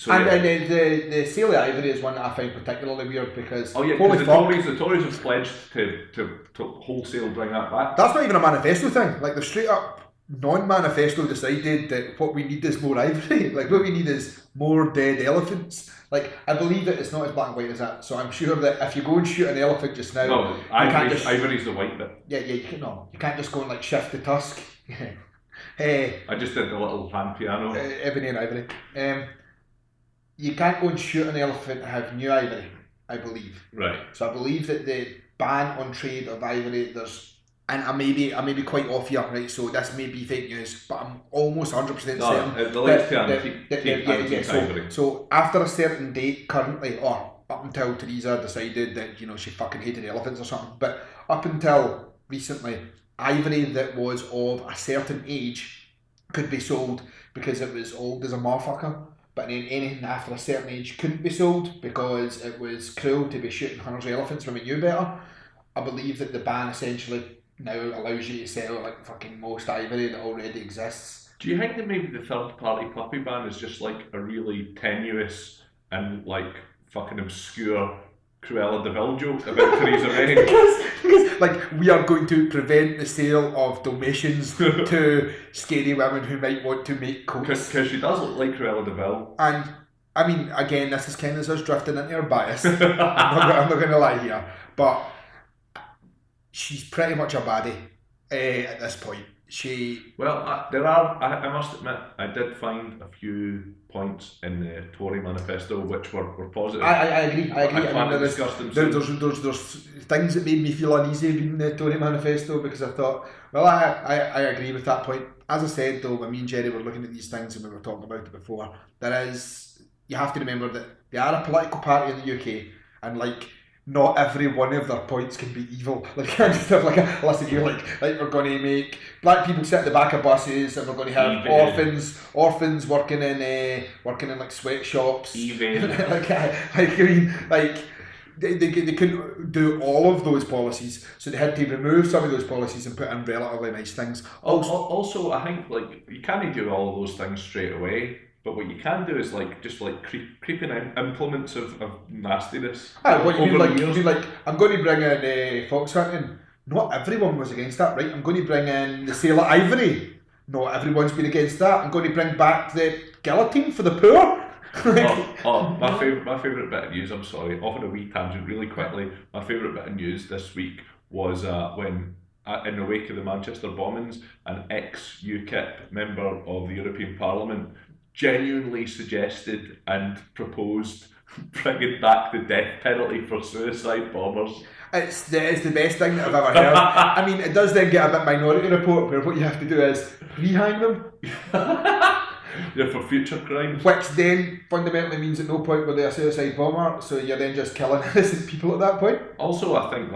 the sale of ivory is one that I find particularly weird because holy fuck, the Tories have pledged to wholesale bring that back. that's not even a manifesto thing. Like, they've straight up non-manifesto decided that what we need is more ivory. Like, what we need is more dead elephants. Like, I believe that it's not as black and white as that. So I'm sure that if you go and shoot an elephant just now, No, ivory's the white bit. Yeah, you can't just go and like shift the tusk. I just did the little hand piano. Ebony and ivory. You can't go and shoot an elephant and have new ivory, I believe. Right. So I believe that the ban on trade of ivory, and I may be quite off here, right? So this may be fake news, but I'm almost 100% certain. The links to antique ivory. So after a certain date, currently, or up until Theresa decided that, you know, she fucking hated elephants or something, but up until recently, ivory that was of a certain age could be sold because it was old as a motherfucker. But then anything after a certain age couldn't be sold because it was cruel to be shooting hundreds of elephants when we knew better. I believe that the ban essentially now allows you to sell like fucking most ivory that already exists. Do you think that maybe the third party puppy ban is just like a really tenuous and like fucking obscure Cruella de Vil joke about Theresa May? because like, we are going to prevent the sale of Dalmatians to scary women who might want to make coats. Because she does look like Cruella de Vil. And I mean, again, this is kind of us drifting into her bias. I'm not going to lie here, but she's pretty much a baddie at this point. I must admit, I did find a few points in the Tory manifesto which were positive. I agree. I plan to mean, discuss them there's things that made me feel uneasy reading the Tory manifesto because I thought, well, I agree with that point. As I said though, when me and Jerry were looking at these things and we were talking about it before, you have to remember that they are a political party in the UK, and like, not every one of their points can be evil. Like, you can't just have like a list of you like we're going to make black people sit at the back of buses, and we're going to have orphans working in like sweatshops. They couldn't do all of those policies, so they had to remove some of those policies and put in relatively nice things. Also, I think like you can't do all of those things straight away. But what you can do is creeping in implements of nastiness. What you mean, like I'm going to bring in fox hunting. Not everyone was against that, right? I'm going to bring in the sale of ivory. Not everyone's been against that. I'm going to bring back the guillotine for the poor. My favourite bit of news, I'm sorry, off on a wee tangent really quickly. My favourite bit of news this week was when in the wake of the Manchester bombings, an ex-UKIP member of the European Parliament genuinely suggested and proposed bringing back the death penalty for suicide bombers. It's the best thing that I've ever heard. I mean, it does then get a bit Minority Report, where what you have to do is re-hang them. Yeah, for future crimes. Which then fundamentally means at no point were they a suicide bomber, so you're then just killing innocent people at that point. Also, I think,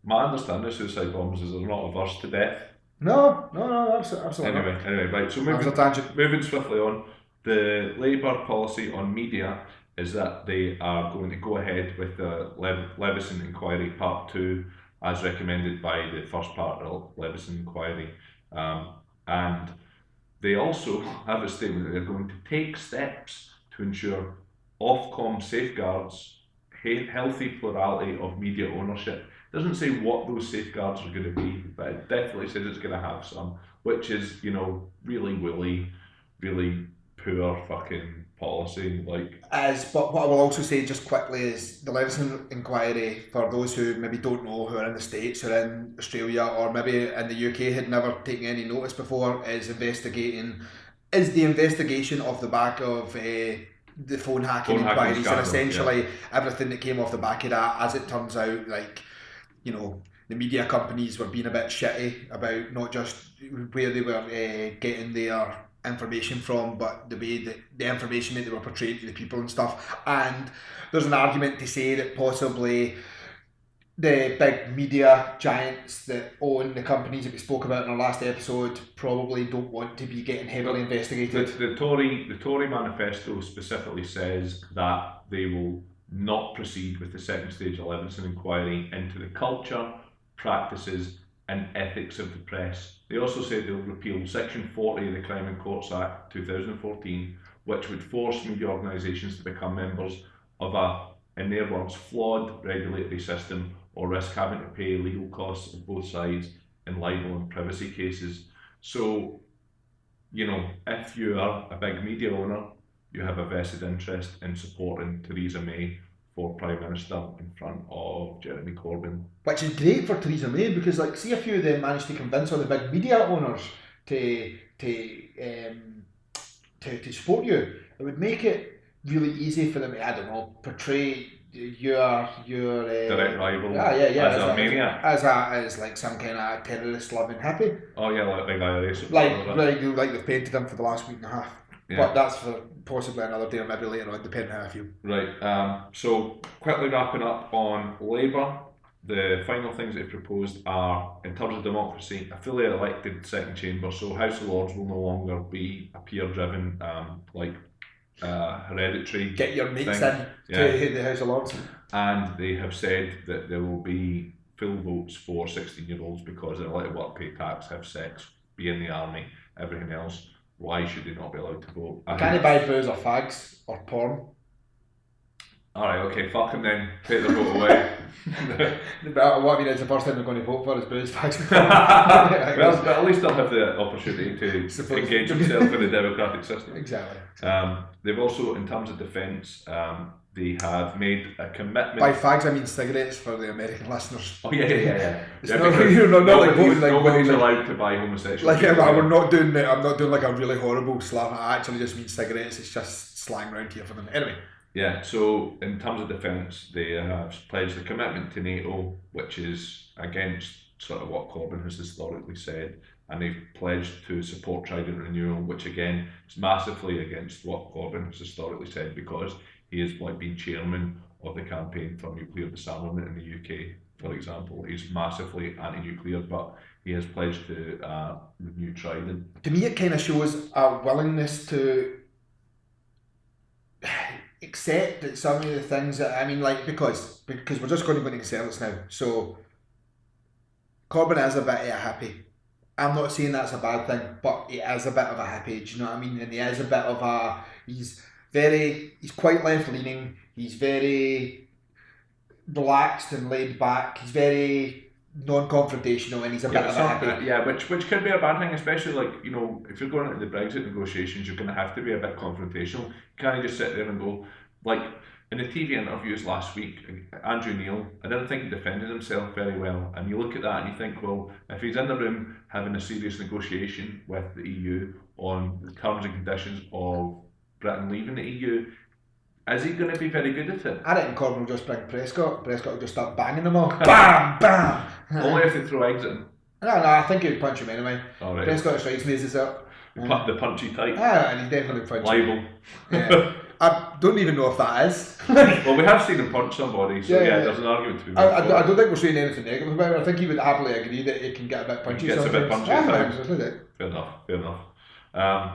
my understanding of suicide bombers is they're not averse to death. No, absolutely Anyway, right, so That was a tangent. moving swiftly on, the Labour policy on media is that they are going to go ahead with the Leveson Inquiry Part 2 as recommended by the first part of Leveson Inquiry. And they also have a statement that they're going to take steps to ensure Ofcom safeguards healthy plurality of media ownership. It doesn't say what those safeguards are going to be, but it definitely says it's going to have some, which is, really woolly, really poor fucking policy. But what I will also say just quickly is the Leveson Inquiry, for those who maybe don't know, who are in the States or in Australia or maybe in the UK had never taken any notice before, is the investigation off the back of the phone hacking inquiries scandal, and essentially everything that came off the back of that. As it turns out, the media companies were being a bit shitty about not just where they were getting their information from, but the way that the information that they were portraying to the people and stuff. And there's an argument to say that possibly the big media giants that own the companies that we spoke about in our last episode probably don't want to be getting heavily investigated. The Tory manifesto specifically says that they will not proceed with the second stage of Leveson inquiry into the culture, practices and ethics of the press. They also said they'll repeal Section 40 of the Crime and Courts Act 2014, which would force media organisations to become members of in their words, flawed regulatory system or risk having to pay legal costs of both sides in libel and privacy cases. So, if you are a big media owner, you have a vested interest in supporting Theresa May for Prime Minister in front of Jeremy Corbyn. Which is great for Theresa May, because see a few of them managed to convince all the big media owners to support you. It would make it really easy for them to, portray your direct rival as a maniac. As like some kind of terrorist loving hippie. Oh yeah, like big IRA. Like they've painted him for the last week and a half. Yeah. But that's for possibly another day or maybe later on, depending how I feel. Right, so quickly wrapping up on Labour, the final things they've proposed are, in terms of democracy, a fully elected second chamber, so House of Lords will no longer be a peer-driven, hereditary get your mates thing. To the House of Lords. And they have said that there will be full votes for 16-year-olds because they're allowed to work, pay tax, have sex, be in the army, everything else. Why should they not be allowed to vote? Can they buy booze or fags or porn? Alright, okay, fuck them then. Take their vote away. What I mean is the first thing they're going to vote for is booze, fags and porn. Well, but at least they'll have the opportunity to engage themselves in the democratic system. Exactly. They've also, in terms of defence, they have made a commitment. By fags, I mean cigarettes for the American listeners. Oh yeah. It's not like voting like nobody's allowed to buy homosexual. I'm not doing like a really horrible slang. I actually just mean cigarettes. It's just slang around here for them. Anyway. Yeah. So in terms of defence, they have pledged a commitment to NATO, which is against sort of what Corbyn has historically said, and they've pledged to support Trident Renewal, which again is massively against what Corbyn has historically said because he has been chairman of the campaign for nuclear disarmament in the UK, for example. He's massively anti-nuclear, but he has pledged to renew Trident. To me, it kind of shows a willingness to accept that some of the things that, because we're just going to go into Conservatives now. So, Corbyn is a bit of a hippie. I'm not saying that's a bad thing, but he is a bit of a hippie, do you know what I mean? And he is a bit of he's quite left-leaning, he's very relaxed and laid back, he's very non-confrontational, and he's a bit of a hippie. Which could be a bad thing, especially if you're going into the Brexit negotiations, you're going to have to be a bit confrontational. You can't just sit there and go, like in the TV interviews last week, Andrew Neil, I didn't think he defended himself very well. And you look at that and you think, well, if he's in the room having a serious negotiation with the EU on the terms and conditions of Britain leaving the EU, is he going to be very good at it? I reckon Corbyn will just bring Prescott. Prescott will just start banging them all. Bam! Bam! Only if they throw eggs at him. No, I think he'd punch him anyway. All right. Prescott strikes me as his up. The punchy type. And he's definitely punching. Libel. Yeah. I don't even know if that is. Well, we have seen him punch somebody, so yeah, there's an argument to be made. I don't think we're saying anything negative about it. I think he would happily agree that he can get a bit punchy. Gets a bit punchy at times. Fair enough.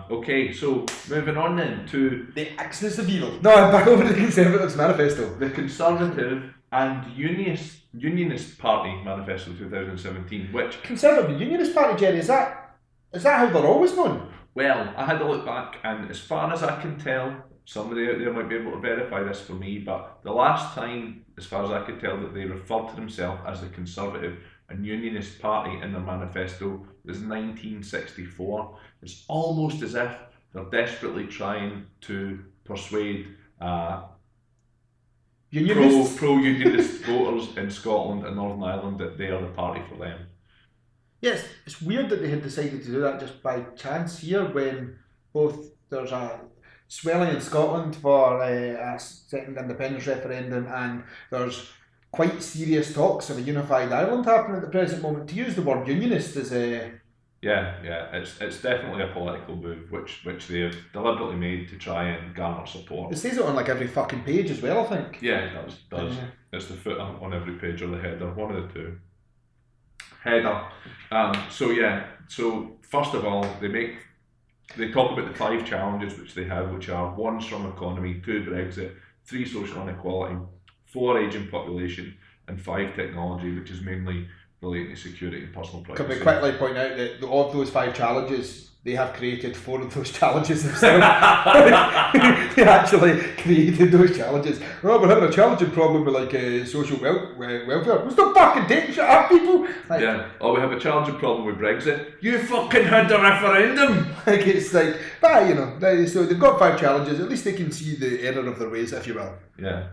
Okay, so moving on then to the axis of evil. No, back over to the Conservative Manifesto. The Conservative and Unionist Party Manifesto 2017, which... Conservative and Unionist Party, Jerry, is that how they're always known? Well, I had to look back, and as far as I can tell, somebody out there might be able to verify this for me, but the last time, as far as I could tell, that they referred to themselves as the Conservative and Unionist Party in their manifesto was 1964. It's almost as if they're desperately trying to persuade pro-unionist voters in Scotland and Northern Ireland that they are the party for them. Yes, it's weird that they had decided to do that just by chance here when both there's a swelling in Scotland for a second independence referendum and there's quite serious talks of a unified Ireland happening at the present moment. To use the word unionist is a... Yeah, it's definitely a political move which they have deliberately made to try and garner support. It says it on like every fucking page as well, I think. Yeah, it does. Yeah. It's the foot on every page or the header, one of the two. Header. So first of all, they talk about the 5 challenges which they have, which are 1, strong economy, 2, Brexit, 3, social inequality, 4, ageing population, and 5, technology, which is mainly relating to security and personal privacy. Can we quickly point out that of those 5 challenges, they have created 4 of those challenges themselves. They actually created those challenges. Oh, we're having a challenging problem with like social welfare. We're still fucking taking shit up, people. Like, yeah. Oh, we have a challenging problem with Brexit. You fucking had a referendum. Like it's like, but you know, so they've got 5 challenges. At least they can see the error of their ways, if you will. Yeah.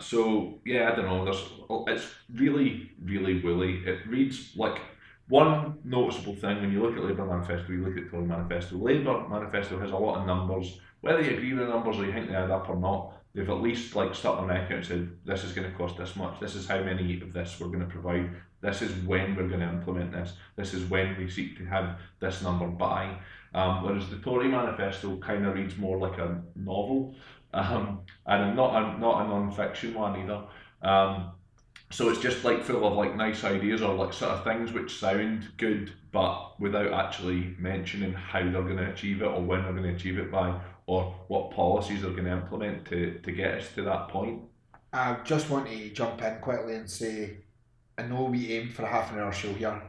So yeah, I don't know. It's really, really woolly. It reads like. One noticeable thing when you look at Labour Manifesto, you look at Tory Manifesto. Labour Manifesto has a lot of numbers. Whether you agree with the numbers or you think they add up or not, they've at least like stuck their neck out and said, this is going to cost this much, this is how many of this we're going to provide, this is when we're going to implement this is when we seek to have this number by. Whereas the Tory Manifesto kind of reads more like a novel, and not a non-fiction one either. So it's just like full of like nice ideas or like sort of things which sound good, but without actually mentioning how they're going to achieve it or when they're going to achieve it by, or what policies they're going to implement to get us to that point. I just want to jump in quickly and say, I know we aimed for a half an hour show here.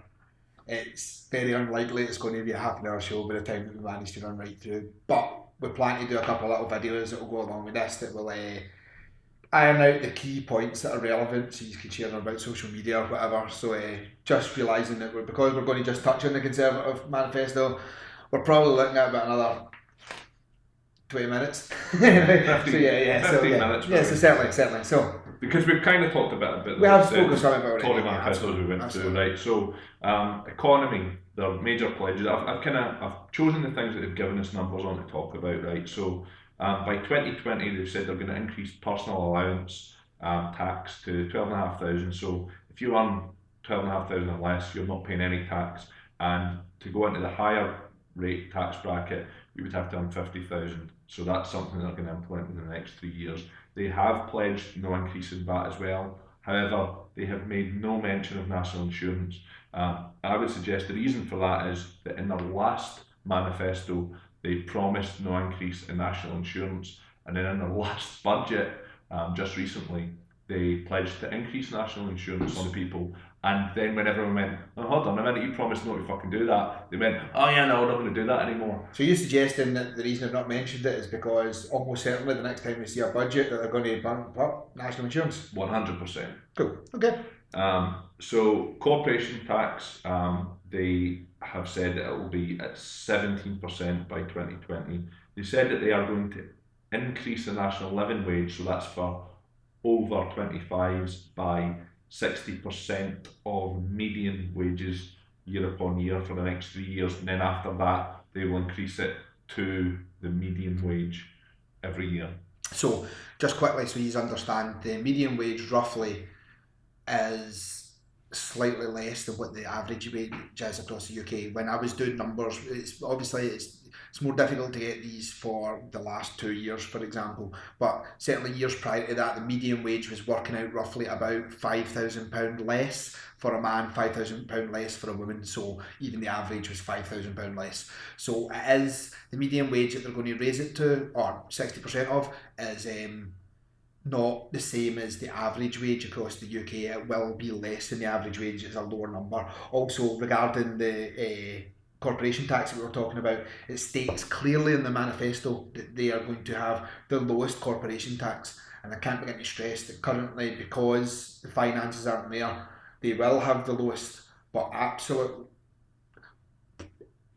It's very unlikely it's going to be a half an hour show by the time that we manage to run right through, but we plan to do a couple of little videos that will go along with this that will iron out the key points that are relevant so you can share them about social media or whatever. So just realising that because we're going to just touch on the Conservative Manifesto, we're probably looking at about another 20 minutes. 15 minutes. Yeah, so certainly. So because we've kind of talked about we have spoken about Tory Manifesto as we went through, right? So economy, the major pledges. I've chosen the things that they've given us numbers on to talk about, right? So. By 2020, they've said they're going to increase personal allowance tax to 12,500. So if you earn 12,500 or less, you're not paying any tax. And to go into the higher rate tax bracket, you would have to earn 50,000. So that's something they're going to implement in the next 3 years. They have pledged no increase in VAT as well. However, they have made no mention of national insurance. I would suggest the reason for that is that in their last manifesto, they promised no increase in national insurance, and then in the last budget, just recently, they pledged to increase national insurance on people. And then when everyone went, oh, hold on a minute, you promised not to fucking do that, they went, oh yeah, no, we're not going to do that anymore. So you're suggesting that the reason I've not mentioned it is because almost certainly the next time we see a budget that they're going to bump up national insurance? 100%. Cool, okay. So corporation tax, they have said that it will be at 17% by 2020. They said that they are going to increase the national living wage, so that's for over 25s, by 60% of median wages year upon year for the next 3 years, and then after that they will increase it to the median wage every year. So just quickly, so you understand, the median wage roughly is slightly less than what the average wage is across the UK. When I was doing numbers, it's more difficult to get these for the last 2 years, for example, but certainly years prior to that, the median wage was working out roughly about £5,000 less for a man, £5,000 less for a woman, so even the average was £5,000 less. So it is, the median wage that they're going to raise it to, or 60% of, is not the same as the average wage across the UK. It will be less than the average wage, it's a lower number. Also, regarding the corporation tax that we were talking about, it states clearly in the manifesto that they are going to have the lowest corporation tax, and I can't begin to stress that currently, because the finances aren't there, they will have the lowest, but absolutely,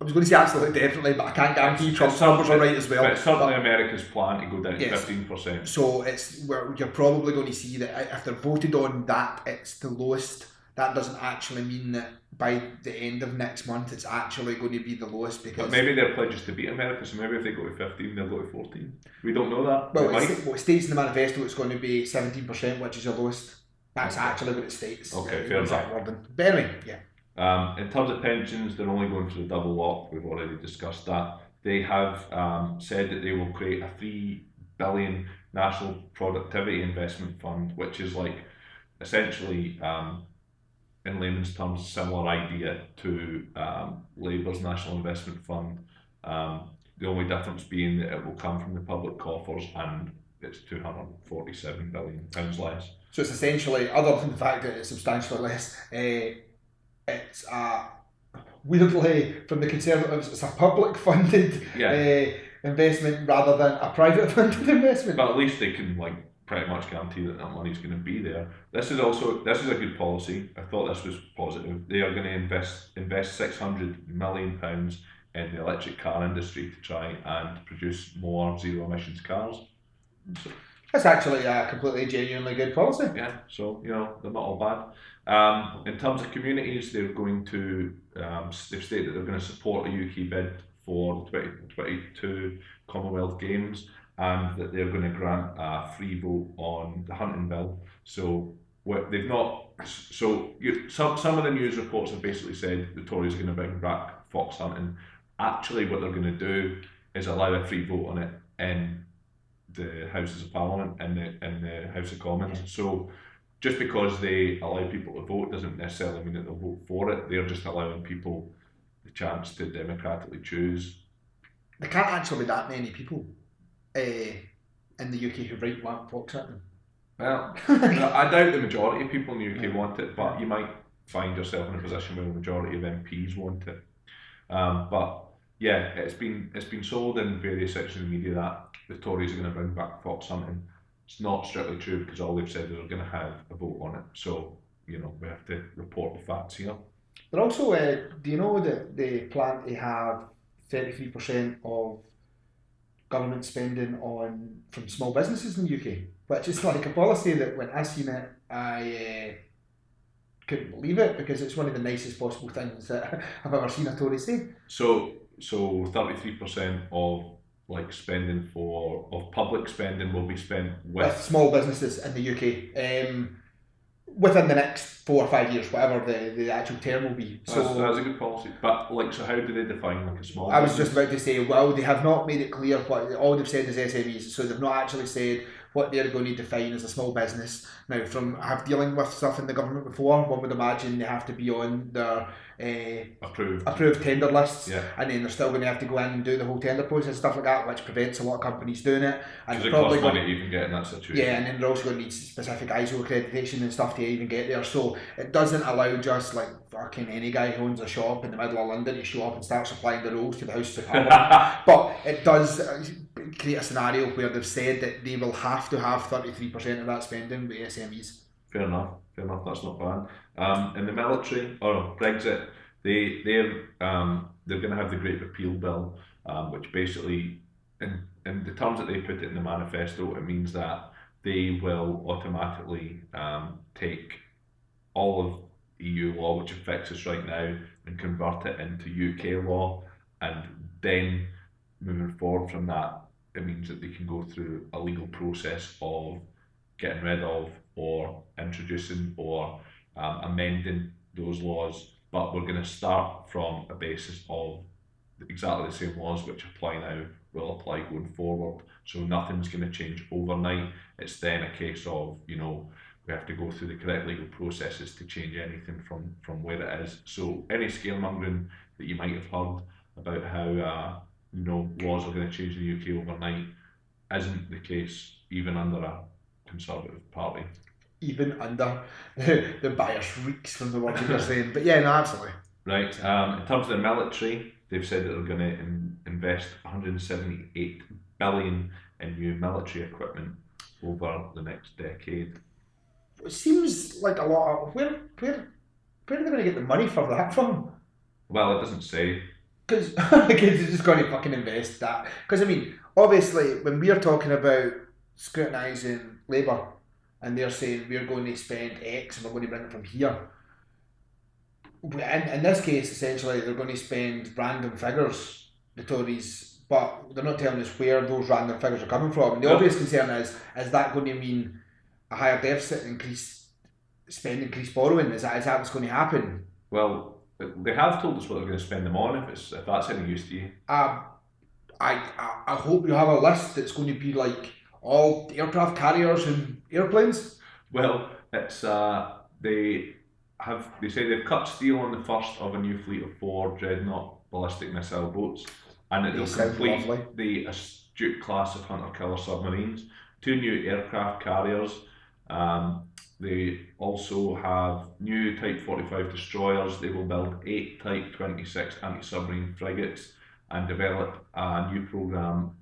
I was going to say absolutely definitely, but I can't guarantee Trump's numbers are right as well. But it's certainly America's plan to go down to Yes. 15%. So it's where you're probably going to see that if they're voted on that it's the lowest. That doesn't actually mean that by the end of next month it's actually going to be the lowest, because But maybe they're pledges to beat America, so maybe if they go to 15, they'll go to 14. We don't know that. well, They it states in the manifesto it's going to be 17%, which is the lowest. That's Okay. actually what it states. Okay, fair exact enough. wording. But anyway, yeah. In terms of pensions, they're only going for the double lock. We've already discussed that. They have said that they will create a $3 billion national productivity investment fund, which is like essentially, in layman's terms, a similar idea to Labour's National Investment Fund. The only difference being that it will come from the public coffers, and it's £247 billion less. So it's essentially, other than the fact that it's substantially less, it's weirdly, from the Conservatives, it's a public funded investment rather than a private funded investment. But at least they can pretty much guarantee that that money's going to be there. This is a good policy. I thought this was positive. They are going to invest £600 million in the electric car industry to try and produce more zero emissions cars. So, That's actually a completely genuinely good policy. yeah, so they're not all bad. In terms of communities, they're going to they've stated that they're going to support a UK bid for the 2022 Commonwealth Games, and that they're going to grant a free vote on the hunting bill. So they've not. So some of the news reports have basically said the Tories are going to bring back fox hunting. Actually, what they're going to do is allow a free vote on it in the Houses of Parliament and the House of Commons. So just because they allow people to vote doesn't necessarily mean that they'll vote for it. They're just allowing people the chance to democratically choose. There can't actually be that many people in the UK who want fox hunting. Well, I doubt the majority of people in the UK want it, but you might find yourself in a position where the majority of MPs want it. But yeah, it's been sold in various sections of the media that the Tories are going to bring back fox hunting. It's not strictly true, because all they've said is they're going to have a vote on it. So we have to report the facts here. They're also, do you know that they plan to have 33% of government spending from small businesses in the UK, which is like a policy that when I seen it, I couldn't believe it, because it's one of the nicest possible things that I've ever seen a Tory say. So 33% of spending of public spending will be spent with small businesses in the UK within the next 4 or 5 years, whatever the actual term will be. So that's a good policy. But so how do they define a small business? I was just about to say, well, they have not made it clear what all they've said is SMEs, so they've not actually said what they're going to define as a small business. Now, from dealing with stuff in the government before, one would imagine they have to be on their approved tender lists, and then they're still going to have to go in and do the whole tender process, stuff like that, which prevents a lot of companies doing it. And it costs money to even get in that situation. Yeah, and then they're also going to need specific ISO accreditation and stuff to even get there. So it doesn't allow just fucking any guy who owns a shop in the middle of London to show up and start supplying the rolls to the House of Parliament. But it does create a scenario where they've said that they will have to have 33% of that spending with SMEs. Fair enough, that's not bad. In the military, Brexit, they're going to have the Great Repeal Bill, which basically in the terms that they put it in the manifesto, it means that they will automatically take all of EU law, which affects us right now, and convert it into UK law, and then moving forward from that, it means that they can go through a legal process of getting rid of or introducing or amending those laws. But we're going to start from a basis of exactly the same laws which apply now will apply going forward. So nothing's going to change overnight. It's then a case of, we have to go through the correct legal processes to change anything from where it is. So any scaremongering that you might have heard about how laws are going to change in the UK overnight isn't the case, even under a Conservative Party. Even under the bias reeks from the words you're saying. But yeah, no, absolutely. Right. In terms of the military, they've said that they're going to invest 178 billion in new military equipment over the next decade. It seems like a lot of... Where are they going to get the money for that from? Well, it doesn't say. Because they're just going to fucking invest that. Because, obviously, when we're talking about scrutinising Labour, and they're saying we're going to spend X and we're going to bring it from here. In this case, essentially, they're going to spend random figures, the Tories, but they're not telling us where those random figures are coming from. And the obvious concern is that going to mean a higher deficit, increased spend, increased borrowing? Is that what's going to happen? Well, they have told us what they're going to spend them on, if that's any use to you. I hope you have a list that's going to be like all aircraft carriers and airplanes. Well, it's they say they've cut steel on the first of a new fleet of 4 dreadnought ballistic missile boats, and that they'll complete the Astute class of hunter-killer submarines, 2 new aircraft carriers. They also have new Type 45 destroyers. They will build 8 Type 26 anti-submarine frigates and develop a new programme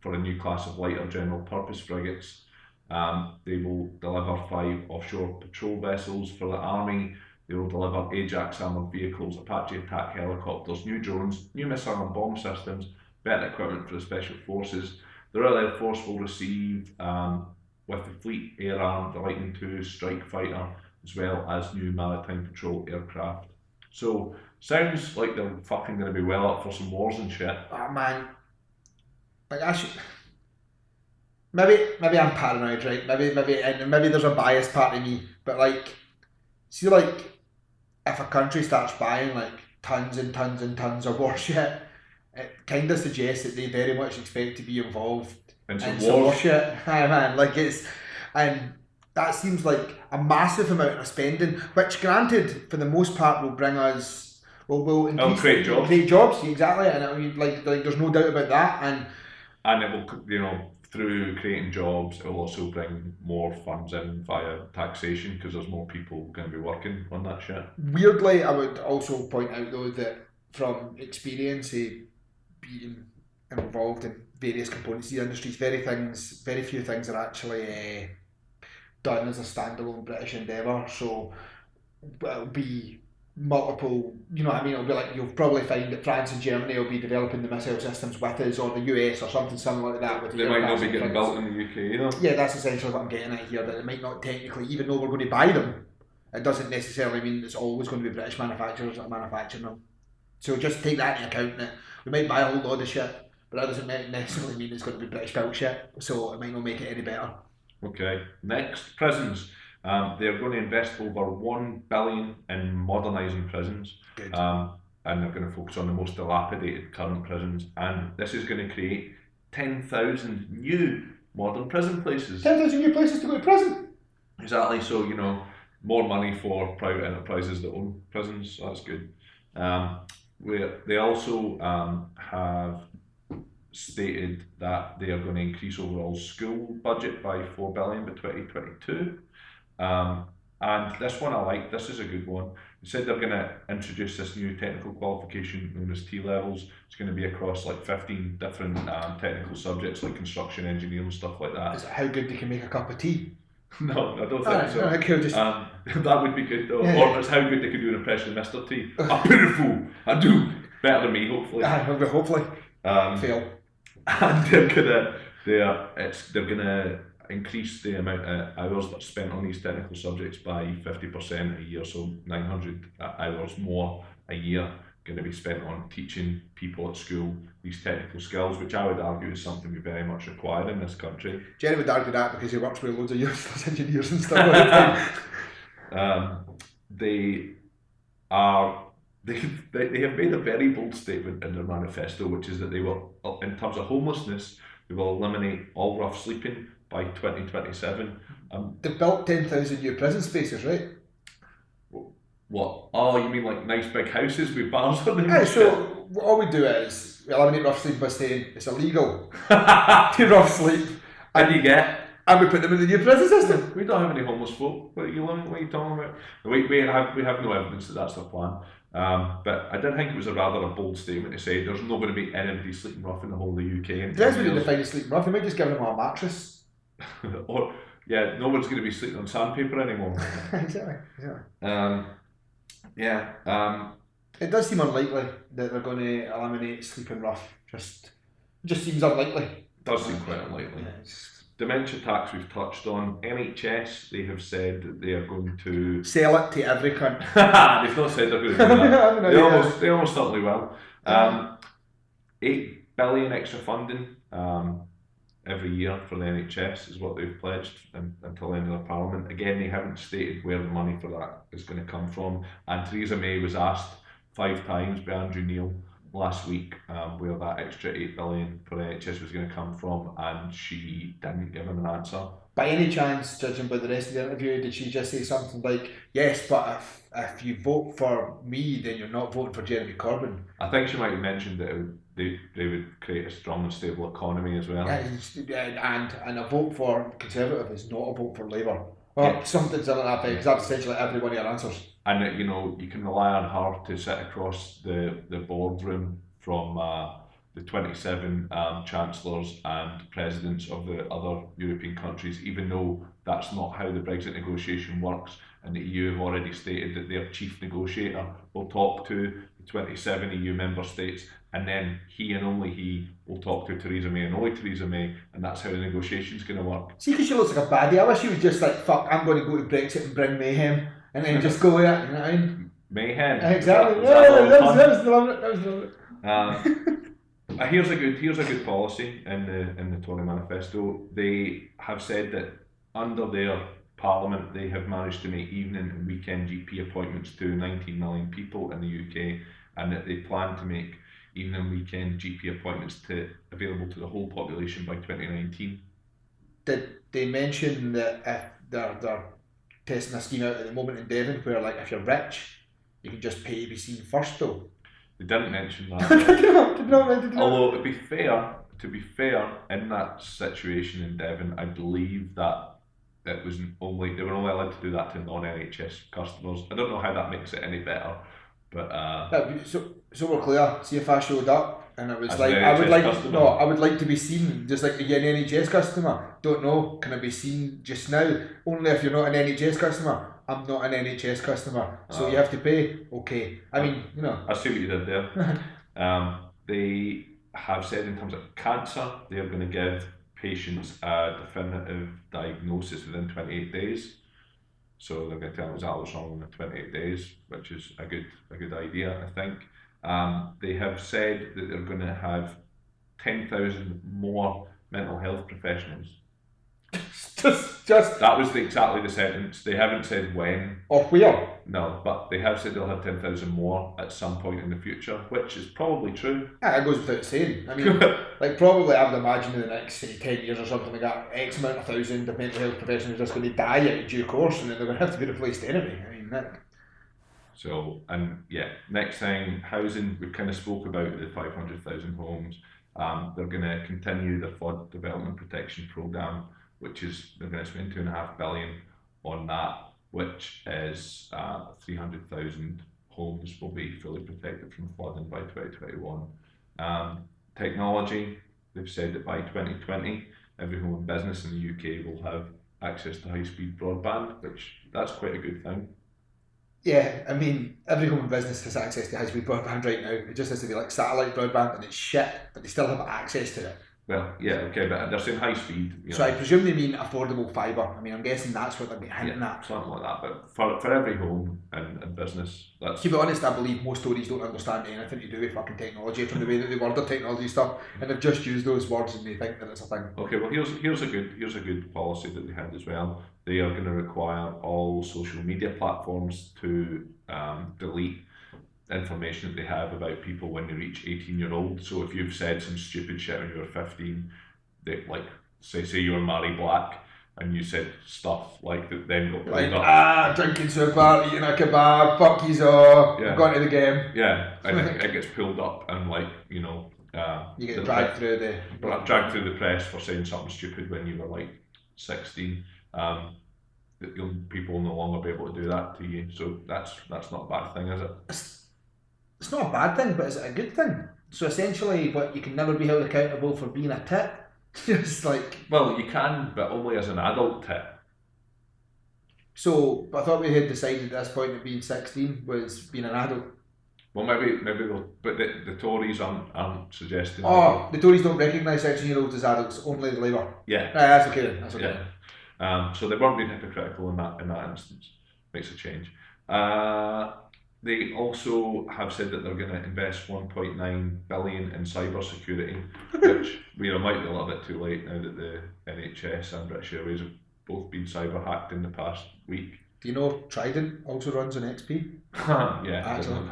for a new class of lighter general purpose frigates. They will deliver 5 offshore patrol vessels for the Army. They will deliver Ajax armoured vehicles, Apache attack helicopters, new drones, new missile and bomb systems, better equipment for the Special Forces. The Royal Air Force will receive, with the Fleet Air Arm, the Lightning II strike fighter, as well as new maritime patrol aircraft. So, sounds like they're fucking going to be well up for some wars and shit. Oh man, like I should... Maybe I'm paranoid, right? Maybe there's a biased part of me, but like, see, like, if a country starts buying like tons and tons and tons of war shit, it kind of suggests that they very much expect to be involved in some war shit. Aye, man, like and that seems like a massive amount of spending, which granted, for the most part, will bring us, will create jobs. Create jobs, exactly, and like there's no doubt about that, and it will, through creating jobs, it will also bring more funds in via taxation, because there's more people going to be working on that shit. Weirdly, I would also point out though that from experience of being involved in various components of the industries, very few things are actually done as a standalone British endeavour. So it'll be multiple, it'll be like, you'll probably find that France and Germany will be developing the missile systems with us, or the US or something similar like that. They might not be getting built in the UK either. Yeah, that's essentially what I'm getting at here, that it might not technically, even though we're going to buy them, it doesn't necessarily mean it's always going to be British manufacturers that are manufacturing them. So just take that into account, that we might buy a whole load of shit, but that doesn't necessarily mean it's going to be British built shit, so it might not make it any better. Okay, next, prisons. They're going to invest over $1 billion in modernising prisons. Good. And they're going to focus on the most dilapidated current prisons, and this is going to create 10,000 new modern prison places. 10,000 new places to go to prison? Exactly, so more money for private enterprises that own prisons, so that's good. They also have stated that they are going to increase overall school budget by $4 billion by 2022. And this one I like, this is a good one. They said they're going to introduce this new technical qualification known as T-levels. It's going to be across like 15 different technical subjects like construction, engineering, stuff like that. Is it how good they can make a cup of tea? No, I don't think so. No, cool, just... that would be good though. Yeah. Or it's how good they can do an impression of Mr. T. I'm pitiful. I do better than me, hopefully. Hopefully. Fail. and they're gonna increase the amount of hours that are spent on these technical subjects by 50% a year, so 900 hours more a year going to be spent on teaching people at school these technical skills, which I would argue is something we very much require in this country. Jerry would argue that because he works with loads of useless engineers and stuff like that. They have made a very bold statement in their manifesto, which is that they will, in terms of homelessness, they will eliminate all rough sleeping by 2027. They've built 10,000 new prison spaces, right? What? Oh, you mean like nice big houses with bars on them? Yeah, so all we do is we eliminate rough sleep by saying it's illegal to rough sleep. And you get? And we put them in the new prison system. We don't have any homeless folk. What are you talking about? We have no evidence that that's the plan. But I did think it was a rather bold statement to say there's not going to be anybody sleeping rough in the whole of the UK. It depends when you define sleeping rough. They might just give them a mattress. Or, yeah, no one's going to be sleeping on sandpaper anymore. Exactly. It does seem unlikely that they're going to eliminate sleeping rough. It just seems unlikely. It does seem quite unlikely. Dementia tax we've touched on. NHS, they have said that they are going to sell it to every cunt. They've not said they're going to do that. They almost certainly will. 8 billion extra funding every year for the NHS is what they've pledged until the end of the Parliament. Again, they haven't stated where the money for that is going to come from. And Theresa May was asked 5 times by Andrew Neil last week where that extra 8 billion for the NHS was going to come from, and she didn't give him an answer. By any chance, judging by the rest of the interview, did she just say something like, yes, but if you vote for me, then you're not voting for Jeremy Corbyn? I think she might have mentioned that they would create a strong and stable economy as well. And a vote for Conservative is not a vote for Labour. Or something like that, because that's essentially every one of your answers. And you can rely on her to sit across the boardroom from the 27 chancellors and presidents of the other European countries, even though that's not how the Brexit negotiation works, and the EU have already stated that their chief negotiator will talk to the 27 EU member states, and then he and only he will talk to Theresa May and only Theresa May, and that's how the negotiation's going to work. See, because she looks like a baddie. I wish she was just like, fuck, I'm going to go to Brexit and bring mayhem, and then just go with it, you know what I mean? Mayhem. Exactly. That was Here's a good policy in the Tory manifesto. They have said that under their Parliament they have managed to make evening and weekend GP appointments to 19 million people in the UK, and that they plan to make evening and weekend GP appointments available to the whole population by 2019. Did they mention that if they're testing a scheme out at the moment in Devon where, like, if you're rich, you can just pay to be seen first though? They didn't mention that. Although to be fair, in that situation in Devon, I believe that they were only allowed to do that to non-NHS customers. I don't know how that makes it any better, but so we're clear. See if I showed up and it was like, I would like to be seen just like an NHS customer. Don't know, can I be seen just now? Only if you're not an NHS customer. I'm not an NHS customer, so you have to pay. Okay, I mean, you know. I see what you did there. They have said in terms of cancer, they are going to give patients a definitive diagnosis within 28 days. So they're going to tell them exactly what's wrong in 28 days, which is a good idea, I think. They have said that they're going to have 10,000 more mental health professionals. Just that was exactly the sentence. They haven't said when or where. No, but they have said they'll have 10,000 more at some point in the future, which is probably true. Yeah, it goes without saying. I mean, like, probably I would imagine in the next, say, 10 years or something like that, X amount of thousand of mental health professionals are just going to die out of due course, and then they're going to have to be replaced anyway. I mean, that. So, and yeah, next thing, housing. We kind of spoke about the 500,000 homes. They're going to continue the flood development protection programme, which is they're going to spend $2.5 billion on that, which is 300,000 homes will be fully protected from flooding by 2021. Technology, they've said that by 2020, every home and business in the UK will have access to high-speed broadband, which that's quite a good thing. Yeah, I mean, every home and business has access to high-speed broadband right now. It just has to be like satellite broadband, and it's shit, but they still have access to it. Well, yeah, okay, but they're saying high speed. So I presume they mean affordable fibre. I mean, I'm guessing that's what they're hinting at. Something like that. But for every home and business, that's... To be honest, I believe most Tories don't understand anything to do with fucking technology from the way that they word their technology stuff, and they've just used those words and they think that it's a thing. Okay, well here's a good policy that they had as well. They are going to require all social media platforms to delete information that they have about people when they reach 18-year-old. So if you've said some stupid shit when you were 15, they like say you're Mary Black and you said stuff like that, then got pulled up. Drinking super, eating a kebab, fuck yous all, Yeah. I'm going to the game. Yeah, and it gets pulled up and like you get dragged through the press for saying something stupid when you were like 16. People will no longer be able to do that to you. So that's not a bad thing, is it? It's not a bad thing, but is it a good thing? So essentially, you can never be held accountable for being a tit. Just like... Well, you can, but only as an adult tit. So, I thought we had decided at this point that being 16 was being an adult. Well, maybe they'll... But the Tories aren't suggesting... Oh, the Tories don't recognise 16-year-olds as adults, only the Labour. Yeah. That's okay then, that's okay. Yeah. So they weren't being hypocritical in that instance. Makes a change. They also have said that they're going to invest 1.9 billion in cyber security, which might be a little bit too late now that the NHS and British Airways have both been cyber hacked in the past week. Do you know Trident also runs on XP? Yeah, actually.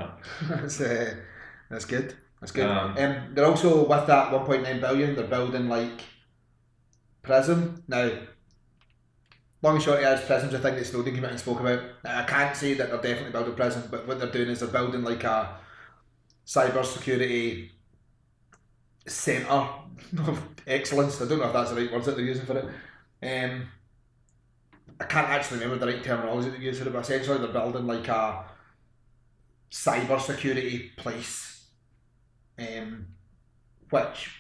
That's good. That's good. They're also, with that 1.9 billion, they're building like Prism. Now, long and short is, Prism's a thing that Snowden came out and spoke about. I can't say that they're definitely building Prism, but what they're doing is they're building like a cyber security centre of excellence. I don't know if that's the right words that they're using for it. I can't actually remember the right terminology that they use for it, but essentially they're building like a cyber security place, which,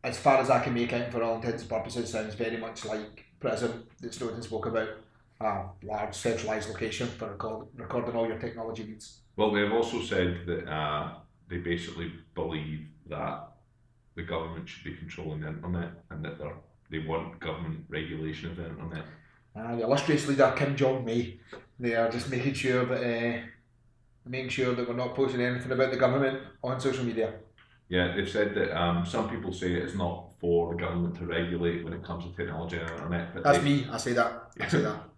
as far as I can make out, for all intents and purposes, sounds very much like Prism that Snowden spoke about, a large centralised location for recording all your technology needs. Well, they've also said that they basically believe that the government should be controlling the internet and that they want government regulation of the internet. The illustrious leader Kim Jong-May, they are just making sure that we're not posting anything about the government on social media. Yeah, they've said that some people say it's not for the government to regulate when it comes to technology and internet. But that's me. I say that.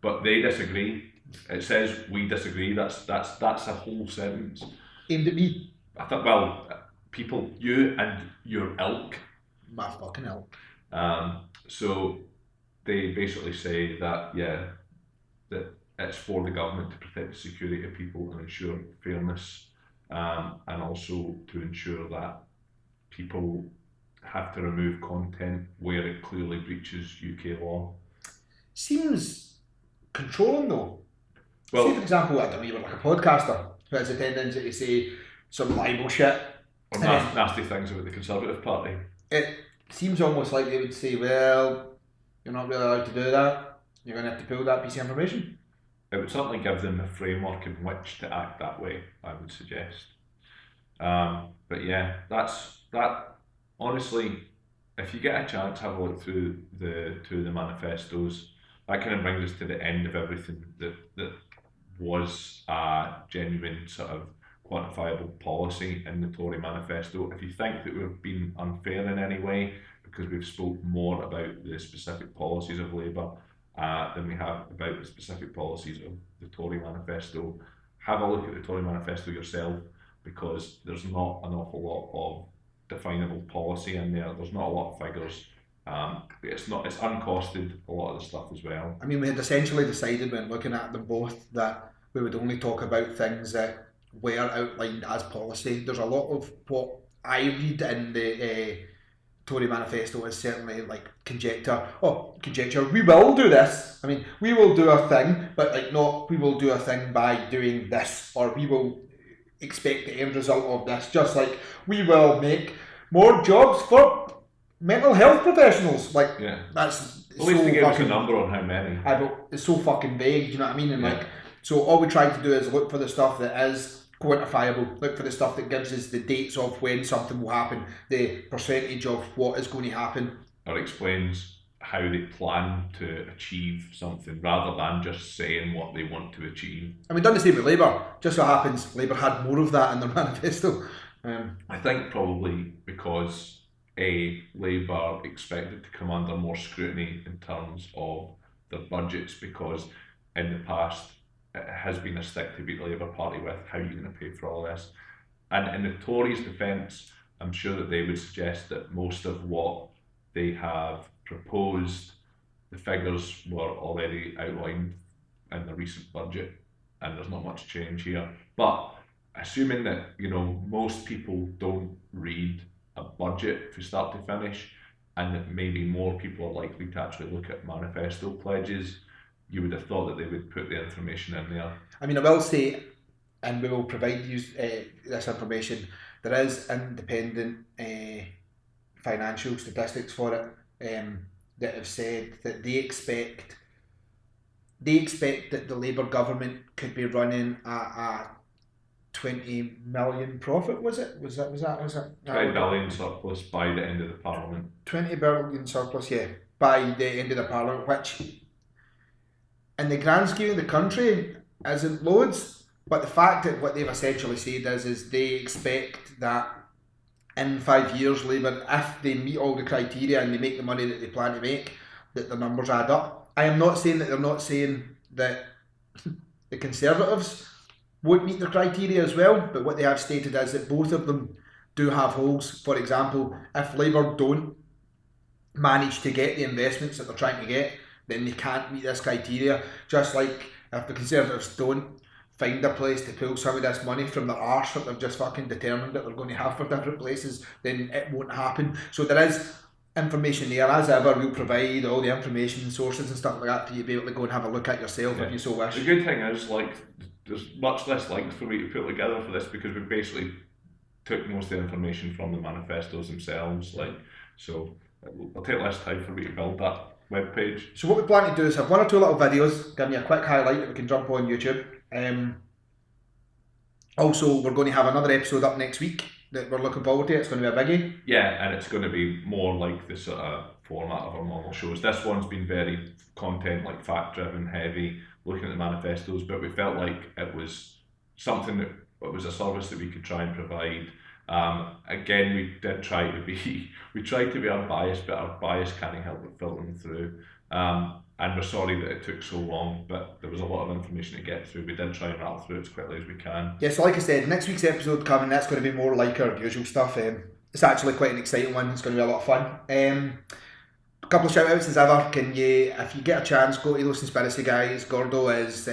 But they disagree. It says we disagree. That's a whole sentence aimed at me. I thought, well, people, you and your ilk. My fucking ilk. So they basically say that that it's for the government to protect the security of people and ensure fairness, and also to ensure that people have to remove content where it clearly breaches UK law. Seems controlling though. Well, say for example, I don't know, you're like a podcaster who has a tendency to say some libel shit or nasty things about the Conservative Party. It seems almost like they would say, well, you're not really allowed to do that, you're going to have to pull that piece of information. It would certainly give them a framework in which to act that way, I would suggest. But yeah, that. Honestly, if you get a chance, have a look through the two of the manifestos. That kind of brings us to the end of everything that was a genuine sort of quantifiable policy in the Tory manifesto. If you think that we've been unfair in any way because we've spoke more about the specific policies of Labour than we have about the specific policies of the Tory manifesto, have a look at the Tory manifesto yourself, because there's not an awful lot of definable policy in there. There's not a lot of figures. It's uncosted, a lot of the stuff as well. I mean, we had essentially decided when looking at them both that we would only talk about things that were outlined as policy. There's a lot of what I read in the Tory manifesto is certainly like conjecture. We will do this. I mean, we will do a thing, but like not we will do a thing by doing this, or we will expect the end result of this. Just like we will make more jobs for mental health professionals. Like that's at least so they gave us a number on how many. It's so fucking vague. You know what I mean? And like, so all we try to do is look for the stuff that is quantifiable. Look for the stuff that gives us the dates of when something will happen, the percentage of what is going to happen. Or explains how they plan to achieve something rather than just saying what they want to achieve. And we've done the same with Labour. Just so happens Labour had more of that in their manifesto. I think probably because Labour expected to come under more scrutiny in terms of their budgets, because in the past it has been a stick to beat the Labour Party with. How are you going to pay for all this? And in the Tories' defence, I'm sure that they would suggest that most of what they have proposed, the figures were already outlined in the recent budget, and there's not much change here. But assuming that, you know, most people don't read a budget from start to finish, and that maybe more people are likely to actually look at manifesto pledges, you would have thought that they would put the information in there. I mean, I will say, and we will provide you this information, there is independent financial statistics for it that have said that they expect that the Labour government could be running a 20 million profit. Was it? 20 billion surplus by the end of the Parliament. 20 billion surplus, yeah, by the end of the Parliament, which in the grand scheme of the country isn't loads, but the fact that what they've essentially said is they expect that in 5 years, Labour, if they meet all the criteria and they make the money that they plan to make, that the numbers add up. I am not saying that they're not saying that the Conservatives won't meet the criteria as well, but what they have stated is that both of them do have holes. For example, if Labour don't manage to get the investments that they're trying to get, then they can't meet this criteria. Just like if the Conservatives don't find a place to pull some of this money from their arse that they've just fucking determined that they're going to have for different places, then it won't happen. So there is information there. As ever, we'll provide all the information sources and stuff like that for you to be able to go and have a look at yourself if you so wish. The good thing is, like, there's much less links for me to put together for this, because we basically took most of the information from the manifestos themselves. Like, so it'll take less time for me to build that webpage. So what we plan to do is have one or two little videos, give me a quick highlight that we can jump on YouTube. Also, we're going to have another episode up next week that we're looking forward to. It's going to be a biggie. Yeah, and it's going to be more like the sort of format of our normal shows. This one's been very content, like fact-driven, heavy, looking at the manifestos, but we felt like it was something that it was a service that we could try and provide. Again, we tried to be unbiased, but our bias can't help but filtering through. And we're sorry that it took so long, but there was a lot of information to get through. We did try and rattle through it as quickly as we can. Yeah, so like I said, next week's episode coming, that's going to be more like our usual stuff. It's actually quite an exciting one. It's going to be a lot of fun. A couple of shout outs as ever. Can you, if you get a chance, go to those Conspiracy Guys. Gordo is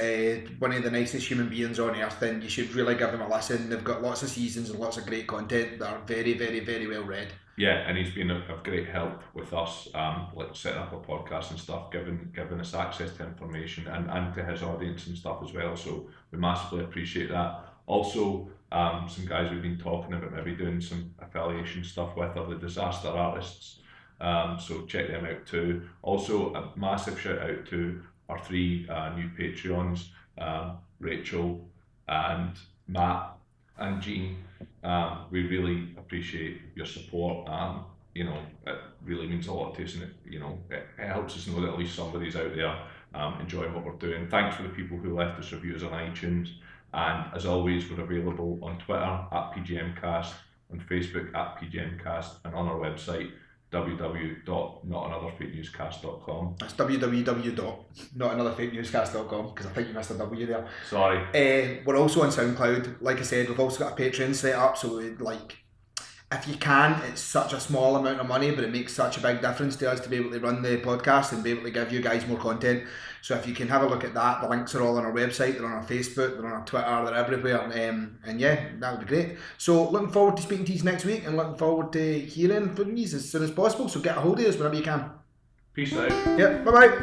one of the nicest human beings on earth, and you should really give them a listen. They've got lots of seasons and lots of great content that are very, very, very well read. Yeah, and he's been of great help with us, like setting up a podcast and stuff, giving us access to information and to his audience and stuff as well. So we massively appreciate that. Also, some guys we've been talking about maybe doing some affiliation stuff with are the Disaster Artists. So check them out too. Also, a massive shout out to our three new Patreons, Rachel and Matt and Jean. We really appreciate your support. You know, it really means a lot to us, and it helps us know that at least somebody's out there enjoying what we're doing. Thanks for the people who left us reviews on iTunes, and as always, we're available on Twitter at PGMcast, on Facebook at PGMcast, and on our website www.notanotherfakenewscast.com. That's www.notanotherfakenewscast.com, because I think you missed a W there. Sorry. We're also on SoundCloud. Like I said, we've also got a Patreon set up, so if you can, it's such a small amount of money, but it makes such a big difference to us to be able to run the podcast and be able to give you guys more content. So if you can have a look at that, the links are all on our website, they're on our Facebook, they're on our Twitter, they're everywhere, and yeah, that would be great. So looking forward to speaking to you next week, and looking forward to hearing from you as soon as possible, so get a hold of us whenever you can. Peace out. Yeah, bye bye.